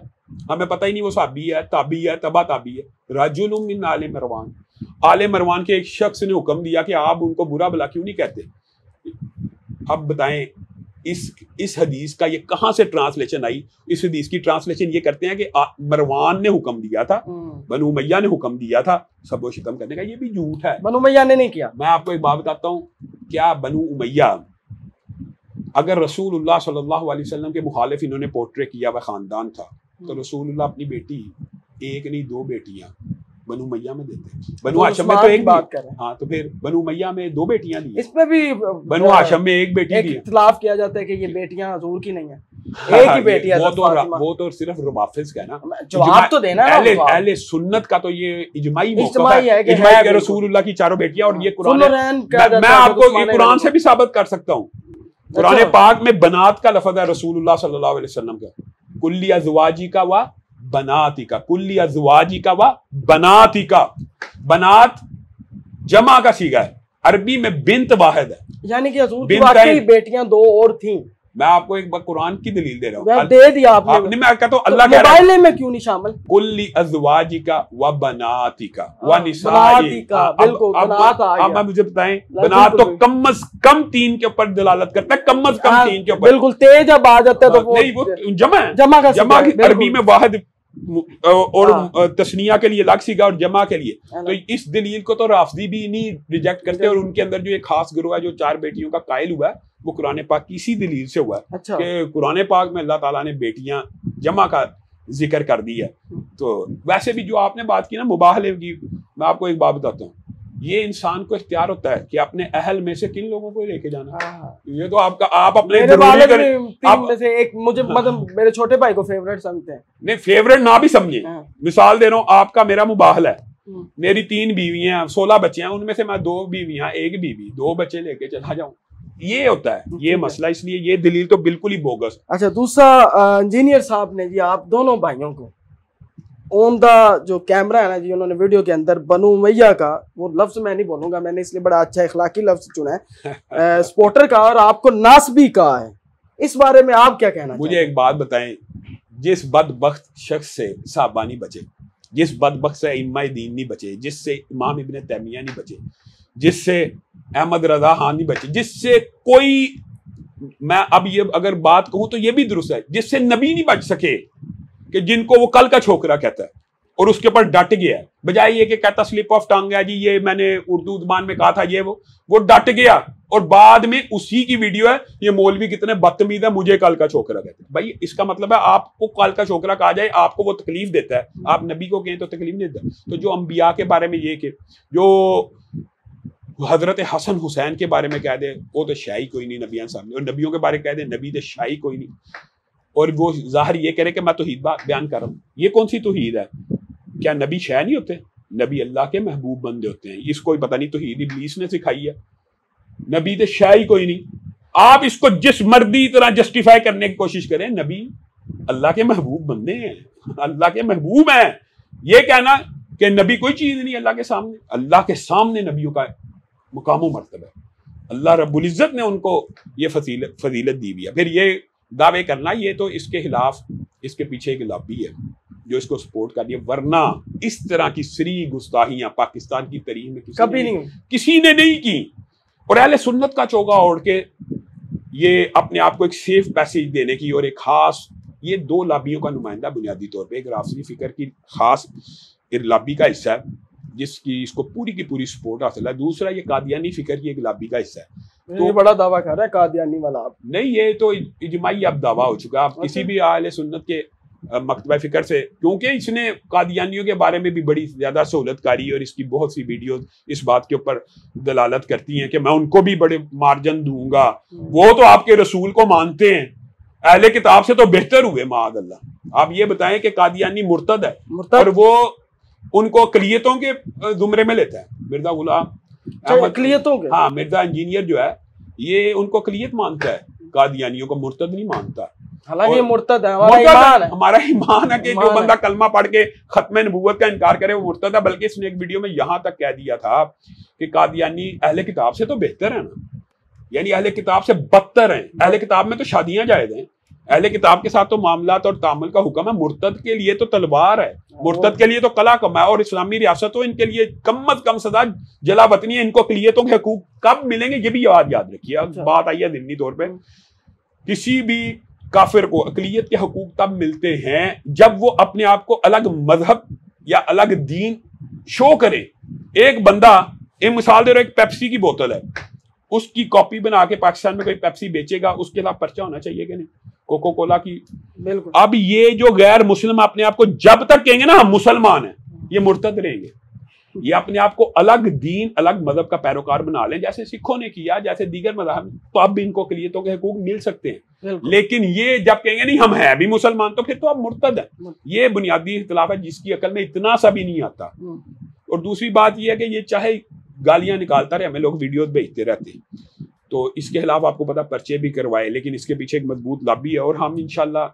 ہمیں پتہ ہی نہیں وہ صحابی ہے, تابعی ہے, تبع تابعی ہے. رجل من آل مروان, آل مروان کے ایک شخص نے حکم دیا کہ آپ ان کو برا بلا کیوں نہیں کہتے. اب بتائیں اس حدیث کا یہ کہاں سے ٹرانسلیشن آئی؟ اس حدیث کی ٹرانسلیشن یہ کرتے ہیں کہ مروان نے حکم دیا تھا, بنو امیہ نے حکم دیا تھا سب و شتم کرنے کا. یہ بھی جھوٹ ہے, بنو امیہ نے نہیں کیا. میں آپ کو ایک بات بتاتا ہوں, کیا بنو امیہ اگر رسول اللہ صلی اللہ علیہ وسلم کے مخالف انہوں نے پورٹرے کیا ہوا خاندان تھا, تو رسول اللہ اپنی بیٹی ایک نہیں 2 بیٹیاں بنو امیہ میں دیتے. بنو ہاشم میں تو ایک بات کر رہے ہیں, ہاں تو پھر بنو امیہ میں 2 بیٹیاں دی. اس پہ بھی بنو ہاشم میں ایک بیٹی دی. اختلاف کیا جاتا ہے کہ یہ بیٹیاں حضور کی نہیں ہیں, ایک ہی بیٹی ہے. وہ تو صرف روافظ کا ہے نا, جواب تو دینا. اہل سنت کا تو یہ اجماعی موقف ہے کہ رسول اللہ کی 4 بیٹیاں, اور یہ قرآن. میں آپ کو یہ قرآن سے بھی ثابت کر سکتا ہوں. قرآن پاک میں بنات کا لفظ ہے رسول اللہ صلی اللہ علیہ وسلم کا, کلی ازواجی کا و بناتی کا, کلی ازواجی کا و بناتی کا. بنات جمع کا صیغہ ہے, عربی میں بنت واحد ہے, یعنی کہ حضور کی واقعی بیٹیاں 2 اور تھیں. میں آپ کو ایک قرآن کی دلیل دے رہا ہوں, دے دیا آپ نے. میں کہتا ہوں اللہ کہہ رہا ہے موبائل میں کیوں نہیں شامل, کلی ازواجی کا و بناتی کا و نسائی کا. اب مجھے بتائیں, بنات تو کم از کم 3 کے اوپر دلالت کرتا ہے, کم از کم 3 کے اوپر. بالکل تیز اب آ جاتا ہے تو نہیں, وہ جمع ہے, جمع عربی میں واحد اور تسنیہ کے لیے الگ سیگا اور جمع کے لیے. تو اس دلیل کو تو رافضی بھی نہیں ریجیکٹ کرتے, اور ان کے اندر جو ایک خاص گروہ ہے جو 4 بیٹیوں کا قائل ہوا ہے, وہ قرآن پاک کی اسی دلیل سے ہوا ہے کہ قرآن پاک میں اللہ تعالیٰ نے بیٹیاں جمع کا ذکر کر دی ہے. تو ویسے بھی جو آپ نے بات کی نا مباہلے کی, میں آپ کو ایک بات بتاتا ہوں, یہ انسان کو اختیار ہوتا ہے کہ اپنے اہل میں سے کن لوگوں کو لے کے جانا. یہ تو آپ اپنے میرے چھوٹے بھائی کو فیوریٹ سمجھتے ہیں. نہیں, فیوریٹ نہ بھی سمجھیں. مثال دے رہا ہوں, آپ کا میرا مباہلہ ہے, میری 3 بیویاں ہیں, 16 بچے ہیں, ان میں سے میں 2 بیویاں 1 بیوی 2 بچے لے کے چلا جاؤں. یہ ہوتا ہے یہ مسئلہ, اس لیے یہ دلیل تو بالکل ہی بوگس. اچھا, دوسرا انجینئر صاحب نے جی آپ دونوں بھائیوں کو آن دا جو کیمرہ ہے نا جی, انہوں نے ویڈیو کے اندر بنو امیہ کا, وہ لفظ میں نہیں بولوں گا, میں نے اس لیے بڑا اچھا اخلاقی لفظ چنا ہے, سپورٹر کا, اور آپ کو ناسبی کہا ہے. اس بارے میں آپ کیا کہنا؟ مجھے ایک بات بتائیں, جس بدبخت شخص سے صحابہ نہیں بچے, جس بدبخت سے ائمہ دین نہیں بچے, جس سے امام ابن تیمیہ نہیں بچے, جس سے احمد رضا خان نہیں بچے, جس سے کوئی, میں اب یہ اگر بات کہوں تو یہ بھی درست ہے, جس سے نبی نہیں بچ سکے, کہ جن کو وہ کل کا چھوکرا کہتا ہے اور اس کے اوپر ڈٹ گیا ہے, بجائے یہ کہ کہتا سلپ آف ٹنگ ہے جی, یہ میں نے اردو زبان میں کہا تھا, یہ وہ ڈٹ گیا, اور بعد میں اسی کی ویڈیو ہے, یہ مولوی کتنے بدتمیز ہے, مجھے کل کا چھوکرا کہتے ہیں. بھائی اس کا مطلب ہے آپ کو کل کا چھوکرا کہا جائے, آپ کو وہ تکلیف دیتا ہے, آپ نبی کو کہیں تو تکلیف نہیں دیتا. تو جو انبیاء کے بارے میں یہ کہ جو حضرت حسن حسین کے بارے میں کہہ دے وہ تو شاہی کوئی نہیں نبیان سامنے، اور نبیوں کے بارے میں کہہ دے نبی تو شاہی کوئی نہیں، اور وہ ظاہر یہ کہہ رہے کہ میں توحید بیان کر رہا ہوں. یہ کون سی توحید ہے؟ کیا نبی شاہ نہیں ہوتے؟ نبی اللہ کے محبوب بندے ہوتے ہیں. اس کو پتہ نہیں توحید ابلیس نے سکھائی ہے. نبی تو شاہی کوئی نہیں. آپ اس کو جس مردی طرح جسٹیفائی کرنے کی کوشش کریں، نبی اللہ کے محبوب بندے ہیں، اللہ کے محبوب ہیں. یہ کہنا کہ نبی کوئی چیز نہیں اللہ کے سامنے، اللہ کے سامنے نبیوں کا مقام و مرتبہ ہے. اللہ رب العزت نے ان کو یہ فضیلت دی ہوئی ہے. پھر یہ دعوے کرنا، یہ تو اس کے خلاف، اس کے پیچھے ایک لابی ہے جو اس کو سپورٹ کر رہی ہے. ورنہ اس طرح کی سری گستاخیاں پاکستان کی تاریخ میں کسی نے نہیں کی. اور اہل سنت کا چوگا اوڑھ کے یہ اپنے آپ کو ایک سیف پیسیج دینے کی، اور ایک خاص یہ دو لابیوں کا نمائندہ بنیادی طور پہ، ایک رافضی فکر کی خاص لابی کا حصہ ہے جس کی اس کو پوری کی پوری سپورٹ حاصل ہے. دوسرا یہ قادیانی فکر کی ایک لابی کا حصہ ہے. تو بڑا دعویٰ کر رہا ہے قادیانی والا. آپ نہیں، یہ تو اجماعی اب دعویٰ ہو چکا. آپ کسی بھی اہل سنت کے مکتبہ فکر سے، کیونکہ اس نے قادیانیوں کے بارے میں بھی بڑی زیادہ سہولت کاری، اور اس کی بہت سی ویڈیوز اس بات کے اوپر دلالت کرتی ہیں کہ میں ان کو بھی بڑے مارجن دوں گا. وہ تو آپ کے رسول کو مانتے ہیں، اہل کتاب سے تو بہتر ہوئے معاذ اللہ. آپ یہ بتائیں کہ قادیانی مرتد ہے، اور وہ ان کو اقلیتوں کے زمرے میں لیتا ہے. مرزا غلام اقلیتوں کے، ہاں، مرزا انجینئر جو ہے یہ ان کو اقلیت مانتا ہے، قادیانیوں کو مرتد نہیں مانتا. حالانکہ مرتد ہے، ہمارا ایمان ہے کہ جو بندہ کلمہ پڑھ کے ختم نبوت کا انکار کرے وہ مرتد ہے. بلکہ اس نے ایک ویڈیو میں یہاں تک کہہ دیا تھا کہ قادیانی اہل کتاب سے تو بہتر ہے نا، یعنی اہل کتاب سے بدتر ہیں. اہل کتاب میں تو شادیاں جائز ہیں، اہل کتاب کے ساتھ تو معاملات اور تعامل کا حکم ہے. مرتد کے لیے تو تلوار ہے، مرتد کے لیے تو قلعہ کم ہے. اور اسلامی ریاستوں ان کے لیے کم از کم سزا جلا وطنی ہے. ان کو اقلیتوں کے حقوق کب ملیں گے یہ بھی یاد رکھیے. بات آئی ہے ضمنی طور پہ، کسی بھی کافر کو اقلیت کے حقوق تب ملتے ہیں جب وہ اپنے آپ کو الگ مذہب یا الگ دین شو کرے. ایک بندہ، ایک مثال دے رہا، ایک پیپسی کی بوتل ہے، اس کی کاپی بنا کے پاکستان میں کوئی پیپسی بیچے گا، اس کے خلاف پرچہ ہونا چاہیے کہ نہیں؟ کوکو کولا کی. بالکل. اب یہ جو غیر مسلم اپنے آپ کو جب تک کہیں گے نا ہم مسلمان ہیں، یہ مرتد رہیں گے. یہ اپنے آپ کو الگ دین، الگ مذہب کا پیروکار بنا لیں جیسے سکھوں نے کیا، جیسے دیگر مذاہب، تو اب بھی ان کو اقلیتوں کے حقوق مل سکتے ہیں. لیکن یہ جب کہیں گے نہیں ہم ہیں بھی مسلمان، تو پھر تو اب مرتد ہے. یہ بنیادی اختلاف ہے جس کی عقل میں اتنا سا بھی نہیں آتا. اور دوسری بات یہ ہے کہ یہ چاہے گالیاں نکالتا رہے، ہمیں لوگ ویڈیوز بھیجتے رہتے ہیں، تو اس کے خلاف آپ کو پتا پرچے بھی کروائے، لیکن اس کے پیچھے ایک مضبوط لابی ہے. اور ہم انشاءاللہ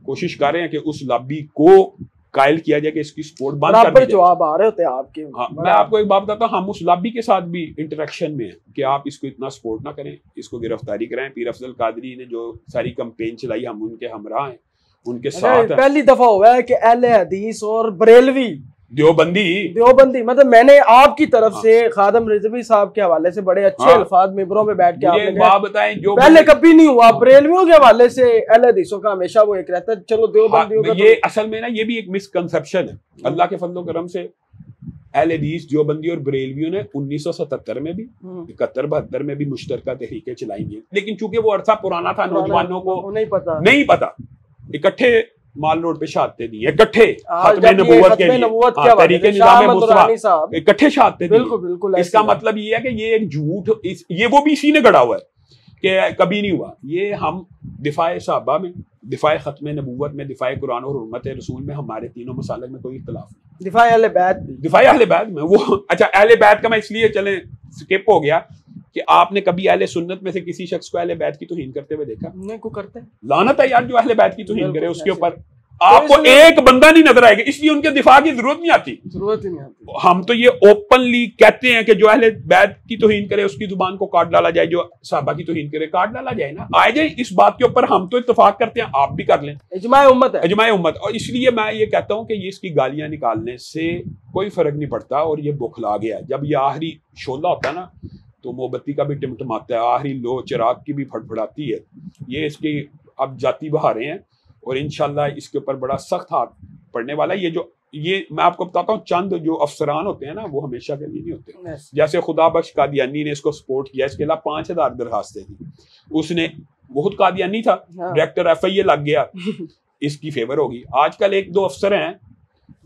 کوشش کر رہے ہیں کہ اس لابی کو قائل کیا جائے کہ اس کی سپورٹ بند کر دی جائے. جواب آ رہے ہوتے ہیں آپ کے. میں آپ کو ایک بات بتاتا ہوں، ہم اس لابی کے ساتھ بھی انٹریکشن میں ہیں کہ آپ اس کو اتنا سپورٹ نہ کریں، اس کو گرفتاری کریں. پیر افضل قادری نے جو ساری کمپین چلائی، ہم ان کے ہمراہ ہیں، ان کے ساتھ ہیں. پہلی دفعہ ہوا ہے کہ اہل حدیث اور بریلوی دیوبندی مطلب میں نے آپ کی طرف سے خادم رضوی صاحب کے حوالے سے بڑے اچھے الفاظ ممبروں پہ بیٹھ کے بات بتائیں، جو پہلے کبھی نہیں ہوا. بریلویوں کے حوالے سے اہل حدیثوں کا ہمیشہ وہ ایک رہتا ہے. چلو دیوبندیوں کا یہ اصل میں نا یہ بھی ایک مسکنسپشن ہے. اللہ کے فضل و کرم سے اہل حدیث دیوبندی اور بریلویوں نے 1977 میں بھی 71-72 میں بھی مشترکہ تحریکیں چلائی ہیں. لیکن چونکہ وہ عرصہ پرانا تھا، نوجوانوں کو نہیں پتا، اکٹھے مال روڈ پہ شہادتیں دی، اکٹھے ختم نبوت کے لیے طریقے نظام مصطفیٰ اکٹھے شہادتیں دی. اس کا مطلب یہ ہے کہ یہ ایک جھوٹ، یہ وہ بھی اسی نے گڑا ہوا ہے کہ کبھی نہیں ہوا. یہ ہم دفاع صحابہ میں، دفاع ختم نبوت میں، دفاع قرآن اور حرمت رسول میں ہمارے تینوں مسالک میں کوئی اختلاف نہیں. دفاع اہل بیت میں وہ اچھا اہل بیت کا میں اس لیے چلیں سکپ ہو گیا کہ آپ نے کبھی اہل سنت میں سے کسی شخص کو اہل بیت کی توہین کرتے ہوئے دیکھا؟ نہیں کو کرتے. لعنت ہے یار جو اہل بیت کی توہین کرے. اس کے اوپر آپ کو ایک بندہ نہیں نظر آئے گا، اس لیے ان کے دفاع کی ضرورت نہیں آتی. ہم تو یہ اوپنلی کہتے ہیں کہ جو اہل بیت کی توہین کرے اس کی زبان کو کاٹ ڈالا جائے، جو صحابہ کی توہین کرے کاٹ ڈالا جائے. نا آئے جائے اس بات کے اوپر، ہم تو اتفاق کرتے ہیں، آپ بھی کر لیں. اجماع امت ہے، اجماع امت. اور اس لیے میں یہ کہتا ہوں کہ یہ اس کی گالیاں نکالنے سے کوئی فرق نہیں پڑتا. اور یہ بخلا گیا. جب یہ آخری شعلہ ہوتا ہے نا تو موم بتی کا بھی ٹمٹماتا ہے، آخری لو چراغ کی بھی پھڑپھڑاتی ہے. یہ اس کی اب جاتی بہاریں ہیں، اور انشاءاللہ اس کے اوپر بڑا سخت ہاتھ پڑنے والا ہے. یہ میں آپ کو بتاتا ہوں، چند جو افسران ہوتے ہیں نا وہ ہمیشہ کے لیے نہیں ہوتے. جیسے خدا بخش قادیانی نے اس کو سپورٹ کیا، اس کے علاوہ 5000 درخواستیں تھیں. اس نے بہت قادیانی تھا، ڈائریکٹر ایف آئی اے لگ گیا، اس کی فیور ہوگی. آج کل 1-2 افسر ہیں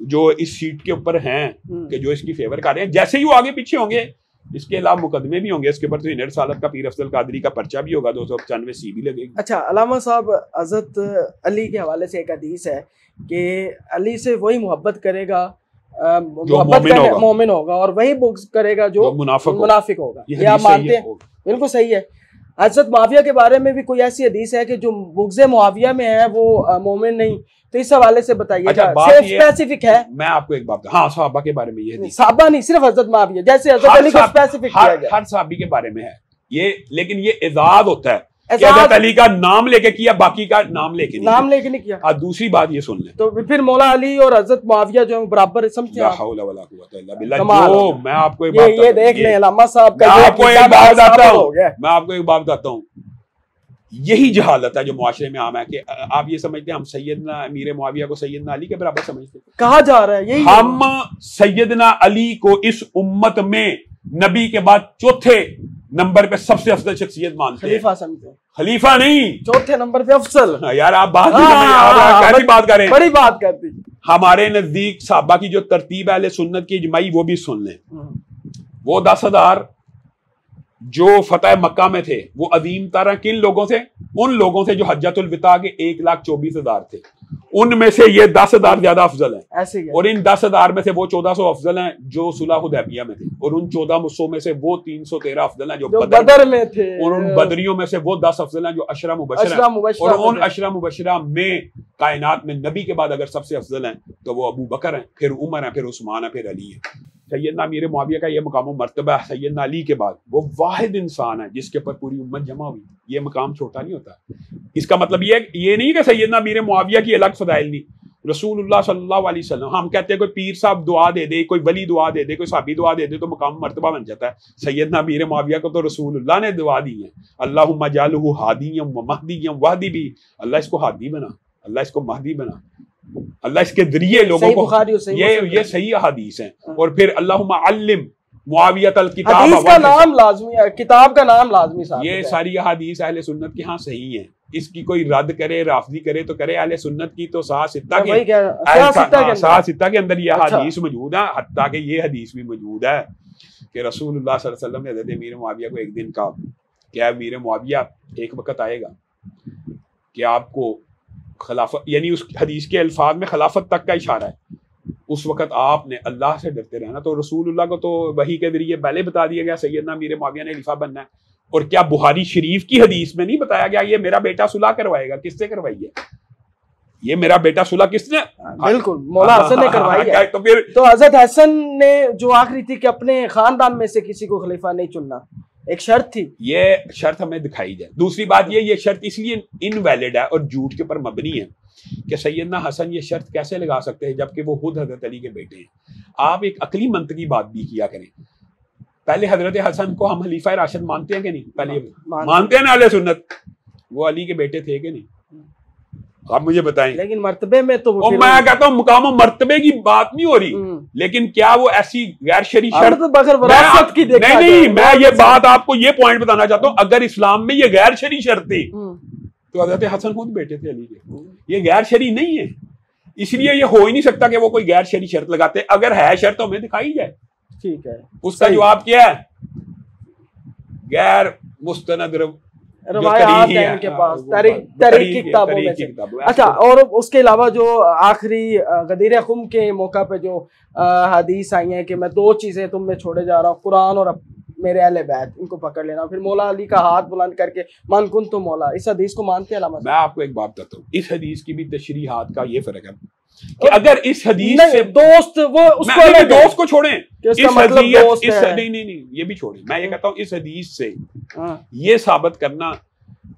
جو اس سیٹ کے اوپر ہیں کہ جو اس کی فیور کر رہے ہیں. جیسے ہی وہ آگے پیچھے ہوں گے اس کے علاوہ مقدمے بھی ہوں گے اس کے اوپر، تو رسالت کا پیر افضل قادری کا پرچہ بھی ہوگا، 295 سی بھی لگے گی۔ اچھا علامہ صاحب، حضرت علی کے حوالے سے ایک حدیث ہے کہ علی سے وہی محبت کرے گا مومن ہوگا، اور وہی بغض کرے گا جو منافق ہوگا، یہ آپ مانتے ہیں؟ بالکل صحیح ہے۔ حضرت معاویہ کے بارے میں بھی کوئی ایسی حدیث ہے کہ جو بغض معاویہ میں ہے وہ مومن نہیں، تو اس حوالے سے بتائیے گا، اسپیسیفک ہے؟ میں آپ کو ایک بات، ہاں صحابہ کے بارے میں یہ حدیث، صحابہ نہیں صرف حضرت معاویہ، جیسے حضرت علی کو اسپیسیفک کیا گیا، ہر صحابی کے بارے میں ہے یہ، لیکن یہ اعزاز ہوتا ہے کہ حضرت علی کا نام لے کے کیا، باقی کا نام لے کے نہیں کیا۔ دوسری بات یہ سن لیں، تو پھر مولا علی اور حضرت معاویہ جو برابر سمجھتے ہیں؟ لا حول ولا قوت الا باللہ۔ جو میں آپ کو ایک بات، یہ دیکھ لیں علامہ صاحب کا، میں آپ کو ایک بات بتاتا ہوں، یہی جہالت ہے جو معاشرے میں عام ہے کہ آپ یہ سمجھتے ہیں ہم سیدنا امیر معاویہ کو سیدنا علی کے برابر سمجھتے ہیں۔ کہا جا رہا ہے یہی، ہم سیدنا علی کو اس امت میں نبی کے بعد چوتھے نمبر پہ سب سے افضل شخصیت مانتے ہیں، خلیفہ سمجھتے ہیں، خلیفہ نہیں، چوتھے نمبر پہ افضل۔ یار آپ بات کیسی بات کریں، بڑی بات کرتی۔ ہمارے نزدیک صحابہ کی جو ترتیب ہے اہل سنت کی اجماعی، وہ بھی سن لیں۔ وہ 10,000 جو فتح مکہ میں تھے وہ عظیم تر کن لوگوں سے؟ ان لوگوں سے جو حجۃ الوداع کے 1,24,000 تھے، ان میں سے یہ 10,000 زیادہ افضل ہیں، اور ان 10,000 میں سے وہ 1,400 افضل ہیں جو صلح حدیبیہ میں تھے، اور ان 1,400 میں سے وہ 313 افضل ہیں جو بدر میں تھے، اور ان بدریوں میں سے وہ 10 افضل ہیں جو عشرہ مبشرہ، اور ان عشرہ مبشرہ میں کائنات میں نبی کے بعد اگر سب سے افضل ہیں تو وہ ابو بکر ہیں، پھر عمر ہیں، پھر عثمان ہیں، پھر علی ہے۔ سیدنا امیر معاویہ کا یہ مقام و مرتبہ ہے سیدنا علی کے بعد، وہ واحد انسان ہے جس کے اوپر پوری امت جمع ہوئی، یہ مقام چھوٹا نہیں ہوتا۔ اس کا مطلب یہ نہیں کہ سیدنا امیر معاویہ کی الگ فضائل نہیں، رسول اللہ صلی اللہ علیہ وسلم، ہم کہتے ہیں کوئی پیر صاحب دعا دے دے، کوئی ولی دعا دے دے، کوئی صحابی دعا دے دے تو مقام و مرتبہ بن جاتا ہے۔ سیدنا امیر معاویہ کو تو رسول اللہ نے دعا دی ہے، اللہم اجعلہ ہادیا و مہدیا واہدی بھی، اللہ اس کو ہادی بنا، اللہ اس کو مہدی بنا، اللہ اس کے ذریعے لوگوں کو، یہ صحیح احادیث ہیں۔ اور پھر اللہم علم معاویہ الکتاب، حدیث کا نام لازمی ہے، کتاب کا نام لازمی صاحب، یہ ساری احادیث اہل سنت کی ہاں صحیح ہیں، اس کی کوئی رد کرے رافضی کرے تو کرے، اہل سنت کی تو صحاح ستہ کے اندر یہ حدیث موجود ہے، حتیٰ کہ یہ حدیث بھی موجود ہے کہ رسول اللہ صلی اللہ علیہ وسلم نے حضرت امیر معاویہ کو ایک دن کہا کہ امیر معاویہ ایک وقت آئے گا کہ آپ کو خلافت، یعنی اس حدیث کے الفاظ میں خلافت تک کا اشارہ ہے، اس وقت آپ نے اللہ سے ڈرتے رہنا۔ تو رسول اللہ کو تو وحی کے ذریعے پہلے بتا دیا گیا سیدنا امیر معاویہ نے خلیفہ بننا ہے، اور کیا بخاری شریف کی حدیث میں نہیں بتایا گیا یہ میرا بیٹا صلح کروائے گا؟ کس سے کروائی ہے یہ میرا بیٹا صلح؟ کس نے؟ بالکل مولا حسن نے کروائی ہے۔ تو حضرت حسن نے جو آخری تھی کہ اپنے خاندان میں سے کسی کو خلیفہ نہیں چننا، ایک شرط تھی، یہ شرط ہمیں دکھائی جائے۔ دوسری بات یہ شرط اس لیے انویلڈ ہے اور جھوٹ کے اوپر مبنی ہے کہ سیدنا حسن یہ شرط کیسے لگا سکتے ہیں جبکہ وہ خود حضرت علی کے بیٹے ہیں؟ آپ ایک عقلی منطقی بات بھی کیا کریں۔ پہلے حضرت حسن کو ہم خلیفہ راشد مانتے ہیں کہ نہیں؟ پہلے مانتے ہیں نا اہل سنت، وہ علی کے بیٹے تھے کہ نہیں؟ آپ مجھے بتائیں۔ لیکن مرتبے میں تو میں کہتا ہوں مقام و مرتبے کی بات نہیں ہو رہی، لیکن کیا وہ ایسی غیر شرعی شرط؟ نہیں، میں یہ بات آپ کو یہ پوائنٹ بتانا چاہتا ہوں، اگر اسلام میں یہ غیر شرعی شرط تھی تو حضرت حسن خود بیٹے تھے علی کے، یہ غیر شرعی نہیں ہے، اس لیے یہ ہو ہی نہیں سکتا کہ وہ کوئی غیر شرعی شرط لگاتے۔ اگر ہے شرط تو ہمیں دکھائی جائے۔ ٹھیک ہے، اس کا جواب کیا ہے؟ غیر مستند روایات ہیں ان کے پاس، تاریخ کی کتابوں میں سے۔ اچھا، اور اس کے علاوہ جو آخری غدیر خم کے موقع پہ جو حدیث آئی ہیں کہ میں 2 چیزیں تم میں چھوڑے جا رہا ہوں، قرآن اور میرے اہل بیت، ان کو پکڑ لینا، پھر مولا علی کا ہاتھ بلند کر کے من کن تو مولا، اس حدیث کو مانتے ہیں علامہ؟ میں آپ کو ایک بات بتاتا ہوں، اس حدیث کی بھی تشریحات کا یہ فرق ہے کہ اگر اس حدیث سے دوست کو چھوڑیں، نہیں یہ بھی چھوڑیں، میں یہ کہتا ہوں اس حدیث سے یہ ثابت کرنا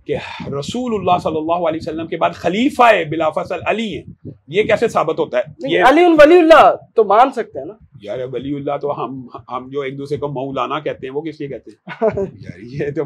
کہ رسول اللہ صلی اللہ علیہ وسلم کے بعد خلیفہ بلا فصل علی ہیں، یہ کیسے ثابت ہوتا ہے؟ علی ولی اللہ تو مان سکتے ہیں نا یار، ولی اللہ تو ہم جو ایک دوسرے کو مولانا کہتے ہیں وہ کس لیے کہتے ہیں یار؟ یہ تو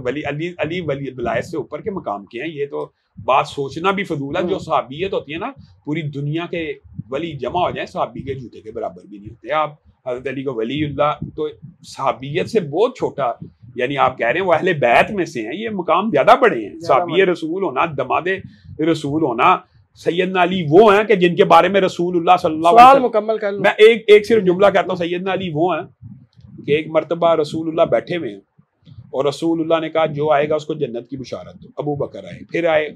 علی ولی ولایت سے اوپر کے مقام کے ہیں، یہ تو بات سوچنا بھی فضول ہے۔ جو صحابیت ہوتی ہے نا، پوری دنیا کے ولی جمع ہو جائیں صحابی کے جوتے کے برابر بھی نہیں ہوتے۔ آپ حضرت علی کو ولی اللہ تو صحابیت سے بہت چھوٹا، یعنی آپ کہہ رہے ہیں وہ اہل بیت میں سے ہیں، یہ مقام زیادہ بڑے ہیں۔ صحابی رسول ہونا، دماد رسول ہونا، سیدنا علی وہ ہیں کہ جن کے بارے میں رسول اللہ صلی اللہ علیہ وسلم، مکمل کر لوں، میں ایک صرف جملہ کہتا ہوں، سیدنا علی وہ ہیں کہ ایک مرتبہ رسول اللہ بیٹھے ہوئے ہیں اور رسول اللہ نے کہا جو آئے گا اس کو جنت کی بشارت دو. ابو بکر آئے, پھر آئے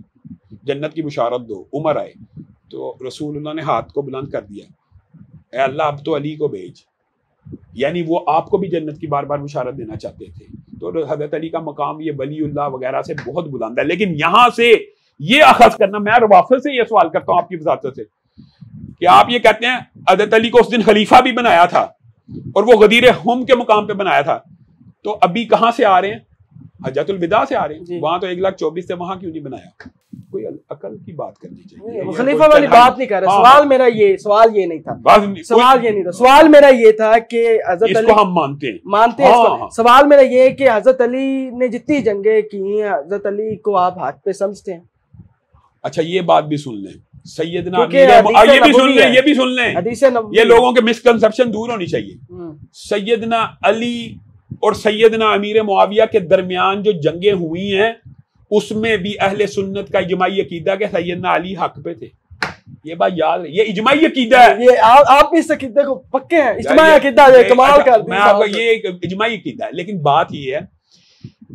جنت کی بشارت دو, عمر آئے. تو رسول اللہ نے ہاتھ کو بلند کر دیا, اے اللہ اب تو علی کو بھیج, یعنی وہ آپ کو بھی جنت کی بار بار بشارت دینا چاہتے تھے. تو حضرت علی کا مقام یہ ولی اللہ وغیرہ سے بہت بلند ہے. لیکن یہاں سے یہ اخذ کرنا, میں روافض سے یہ سوال کرتا ہوں آپ کی وساطت سے, کہ آپ یہ کہتے ہیں حضرت علی کو اس دن خلیفہ بھی بنایا تھا اور وہ غدیر ہم کے مقام پہ بنایا تھا, تو ابھی کہاں سے آ رہے ہیں؟ حجۃ الوداع سے آ رہے ہیں. وہاں تو 1,24,000 تھے, وہاں کیوں نہیں بنایا؟ کوئی عقل کی بات کرنی چاہیے. خلیفہ والی بات نہیں کر رہے. سوال میرا سوال یہ نہیں تھا, سوال یہ نہیں تھا. سوال میرا یہ تھا کہ حضرت علی کو ہم مانتے ہیں. سوال میرا یہ ہے کہ حضرت علی نے جتنی جنگیں کی ہیں, حضرت علی کو آپ حق پہ سمجھتے ہیں؟ اچھا یہ بات بھی سن لیں, سیدنا یہ بھی سن لیں, یہ بھی سن لیں, یہ لوگوں کے مسکنسپشن دور ہونی چاہیے. سیدنا علی اور سیدنا امیر معاویہ کے درمیان جو جنگیں ہوئی ہیں اس میں بھی اہل سنت کا اجماعی عقیدہ کہ سیدنا علی حق پہ تھے. یہ بات یاد ہے, یہ اجماعی عقیدہ ہے. یہ آپ اس عقیدے کو پکے ہیں, اجماعی عقیدہ ہے, کمال کر دیا. میں آپ کو یہ اجماعی عقیدہ ہے, لیکن بات یہ ہے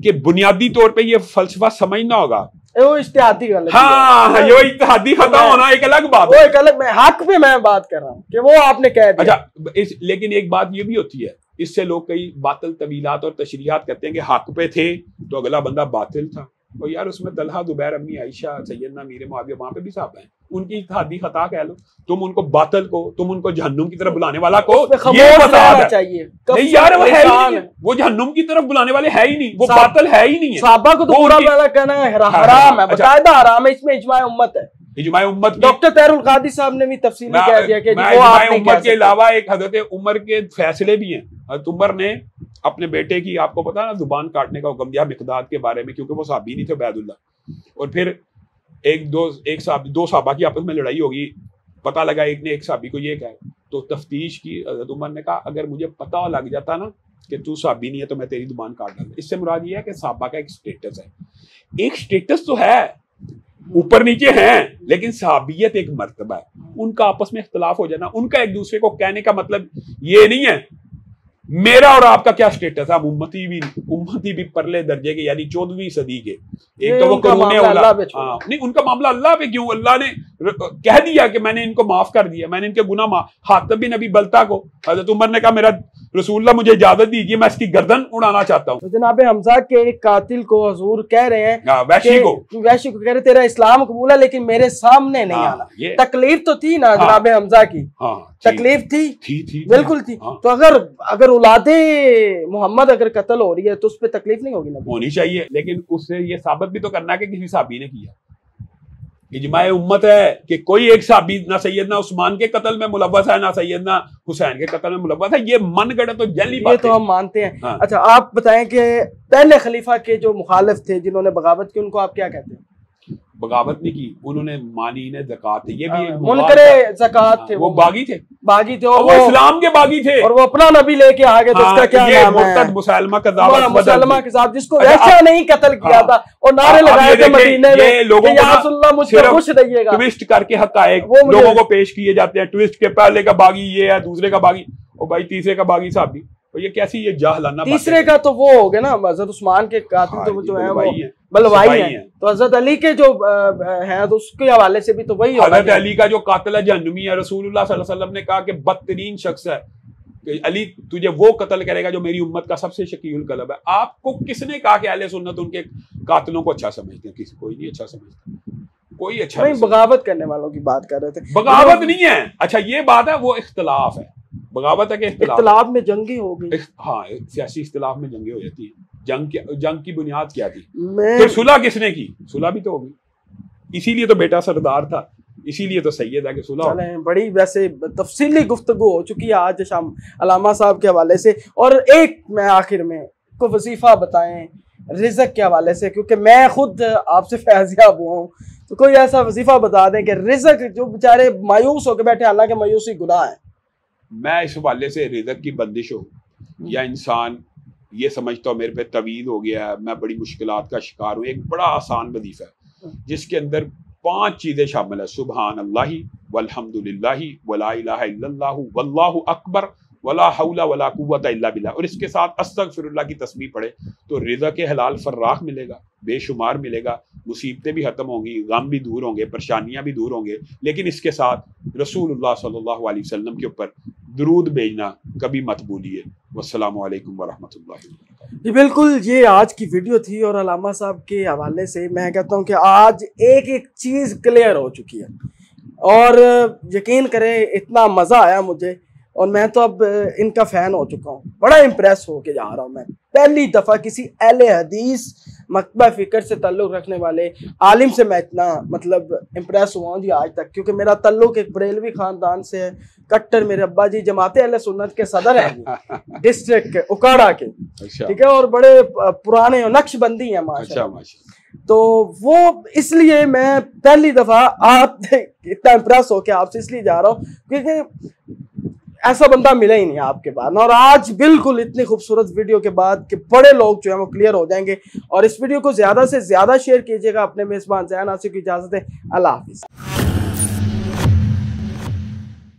کہ بنیادی طور پہ یہ فلسفہ سمجھنا ہوگا. وہ اجتہادی غلطی, ہاں یہ اجتہادی خطا ہونا ایک الگ بات ہے, وہ ایک الگ. حق پہ میں بات کر رہا ہوں کہ وہ آپ نے کہہ دیا. اچھا لیکن ایک بات یہ بھی ہوتی ہے, اس سے لوگ کئی باطل طویلات اور تشریحات کرتے ہیں کہ حق پہ تھے تو اگلا بندہ باطل تھا. اور یار اس میں طلحہ, زبیر, امی عائشہ, سیدنا امیر معاویہ وہاں پہ بھی صحابہ ہیں, ان کی اجتہادی خطا کہہ لو. تم ان کو باطل کو, تم ان کو جہنم کی طرف بلانے والا کو یہ بتا چاہیے نہیں یار, وہ ہے ہی نہیں, وہ جہنم کی طرف بلانے والے ہے ہی نہیں, وہ باطل ہے ہی نہیں ہے. صحابہ کو تو پورا والا کہنا ہے حرام ہے, باقاعدہ حرام ہے, اس میں اجماع امت ہے. اجماع امت ڈاکٹر طاہر القادری صاحب نے بھی تفصیلی کہہ دیا کہ اجماع امت کے علاوہ ایک حضرت عمر کے فیصلے بھی ہیں. حضرت عمر نے اپنے بیٹے کی, آپ کو پتا نا, زبان کاٹنے کا حکم دیا مقداد کے بارے میں, کیونکہ وہ صحابی نہیں تھے عبید اللہ. اور پھر دو صحابہ کی آپس میں لڑائی ہوگی, پتہ لگا ایک نے ایک صحابی کو یہ کہا, تو تفتیش کی. حضرت عمر نے کہا اگر مجھے پتہ لگ جاتا نا کہ تو صحابی نہیں ہے تو میں تیری زبان کاٹ ڈالتا. اس سے مراد یہ ہے کہ صحابہ کا ایک سٹیٹس ہے, ایک سٹیٹس تو ہے, اوپر نیچے ہیں, لیکن صحابیت ایک مرتبہ ہے. ان کا آپس میں اختلاف ہو جانا, ان کا ایک دوسرے کو کہنے کا مطلب یہ نہیں ہے میرا اور آپ کا کیا سٹیٹس ہے. امتی بھی پرلے درجے کے, یعنی 14ویں صدی کے. ایک تو وہ نہیں, ان کا معاملہ اللہ پہ کیوں, اللہ نے کہہ دیا کہ میں نے ان کو معاف کر دیا, میں نے ان کے گناہ معاف. حاتب بن ابی بلتہ کو حضرت عمر نے کہا میرا رسول اللہ مجھے اجازت دیجیے, میں اس کی گردن اڑانا چاہتا ہوں. جناب حمزہ کے ایک قاتل کو حضور کہہ رہے ہیں, وحشی کو کہہ رہے تیرا اسلام قبول ہے لیکن میرے سامنے نہیں آنا. تکلیف تو تھی نا جناب حمزہ کی, تکلیف تھی, بالکل تھی. تو اگر اولاد محمد اگر قتل ہو رہی ہے تو اس پہ تکلیف نہیں ہوگی؟ ہونی چاہیے, لیکن اس سے یہ ثابت بھی تو کرنا ہے کہ کسی صحابی نے کیا. اجماع امت ہے کہ کوئی ایک صحابی نہ سیدنا عثمان کے قتل میں ملوث ہے, نہ سیدنا حسین کے قتل میں ملوث ہے. یہ من گڑت تو جلی بات ہے, یہ تو ہم مانتے ہیں. اچھا آپ بتائیں کہ پہلے خلیفہ کے جو مخالف تھے جنہوں نے بغاوت کی, ان کو آپ کیا کہتے ہیں؟ بغاوت نہیں کی, انہوں نے مانی نے زکات, یہ بھی منکر زکات تھے, وہ باغی تھے, اور وہ اسلام کے باغی تھے, اور وہ اپنا نبی لے کے آگے. تو اس کا کیا نام ہے؟ مرتد مسلمہ کذاب, جس کو ویسا نہیں قتل کیا تھا اور نعرے لگائے تھے مدینے میں کہ یا رسول اللہ مجھ پر خوش رہیے گا. ٹویسٹ کر کے حقائق لوگوں کو پیش کیے جاتے ہیں, ٹویسٹ کے پہلے کا باغی یہ ہے, دوسرے کا باغی, اور بھائی تیسرے کا باغی صحابی. یہ کیسی یہ جاہلانہ بات ہے؟ تیسرے کا تو وہ ہو گیا نا, حضرت عثمان کے قاتل تو جو ہیں وہ بلوائی ہیں, تو حضرت علی کے جو ہیں تو اس کے حوالے سے بھی تو وہی ہوگا. حضرت علی کا جو قاتل ہے جہنمی ہے, رسول اللہ صلی اللہ علیہ وسلم نے کہا کہ بدترین شخص ہے کہ علی تجھے وہ قتل کرے گا جو میری امت کا سب سے شقی القلب ہے. آپ کو کس نے کہا کہ اہل سنت ان کے قاتلوں کو اچھا سمجھتے ہیں؟ کسی کوئی نہیں اچھا سمجھتا, کوئی اچھا نہیں. بغاوت کرنے والوں کی بات کر رہے تھے. بغاوت نہیں ہے, اچھا یہ بات ہے, وہ اختلاف ہے. بغاوت ہے کہ اختلاف میں جنگیں ہو گئی. ہاں سیاسی اختلاف میں جنگیں ہو جاتی ہیں. جنگ کی بنیاد کیا تھی؟ پھر صلح کس نے کی؟ صلح بھی تو ہوگی, اسی لیے تو بیٹا سردار تھا, اسی لیے تو سید ہے کہ صلح. بڑی ویسے تفصیلی گفتگو ہو چکی ہے آج شام علامہ صاحب کے حوالے سے. اور ایک میں آخر میں کوئی وظیفہ بتائیں رزق کے حوالے سے, کیونکہ میں خود آپ سے فیضیاب ہوا ہوں, تو کوئی ایسا وظیفہ بتا دیں کہ رزق جو بیچارے مایوس ہو کے بیٹھے, حالانکہ مایوسی گناہ ہے. میں اس حوالے سے رزق کی بندش ہو یا انسان یہ سمجھتا ہوں میرے پہ طویل ہو گیا ہے, میں بڑی مشکلات کا شکار ہوں, ایک بڑا آسان وظیفہ ہے جس کے اندر 5 چیزیں شامل ہیں: سبحان اللہ والحمد للہ ولا الہ الا اللہ واللہ اکبر ولا حول ولا قوت الا باللہ، اور اس کے ساتھ استغفر اللہ کی تسبیح پڑھے تو رزق حلال فراخ ملے گا، بے شمار ملے گا، مصیبتیں بھی ختم ہوں گی، غم بھی دور ہوں گے، پریشانیاں بھی دور ہوں گے. لیکن اس کے ساتھ رسول اللہ صلی اللہ علیہ وسلم کے اوپر درود بھیجنا کبھی مت بھولیے. والسلام علیکم ورحمۃ اللہ وبرکاتہ. جی بالکل، یہ آج کی ویڈیو تھی، اور علامہ صاحب کے حوالے سے میں کہتا ہوں کہ آج ایک ایک چیز کلیئر ہو چکی ہے، اور یقین کریں اتنا مزہ آیا مجھے، اور میں تو اب ان کا فین ہو چکا ہوں، بڑا امپریس ہو کے جا رہا ہوں. میں پہلی دفعہ کسی اہل حدیث مکتبہ فکر سے تعلق رکھنے والے عالم سے میں اتنا مطلب امپریس ہوا ہوں جی آج تک، کیونکہ میرا تعلق ایک بریلوی خاندان سے ہے. کٹر میرے ابا جی جماعت اہل سنت کے صدر ہیں ڈسٹرکٹ کے اکاڑا کے، ٹھیک ہے، اور بڑے پرانے نقش بندی ہیں ماشاءاللہ. تو وہ اس لیے میں پہلی دفعہ آپ اتنا امپریس ہو کے آپ سے اس لیے جا رہا ہوں کیونکہ ایسا بندہ ملا ہی نہیں آپ کے بعد. اور آج بالکل اتنی خوبصورت ویڈیو کے بعد کہ بڑے لوگ جو ہیں وہ کلیئر ہو جائیں گے. اور اس ویڈیو کو زیادہ سے زیادہ شیئر کیجیے گا. اپنے میزبان زیان آصف کی اجازت ہے. اللہ حافظ.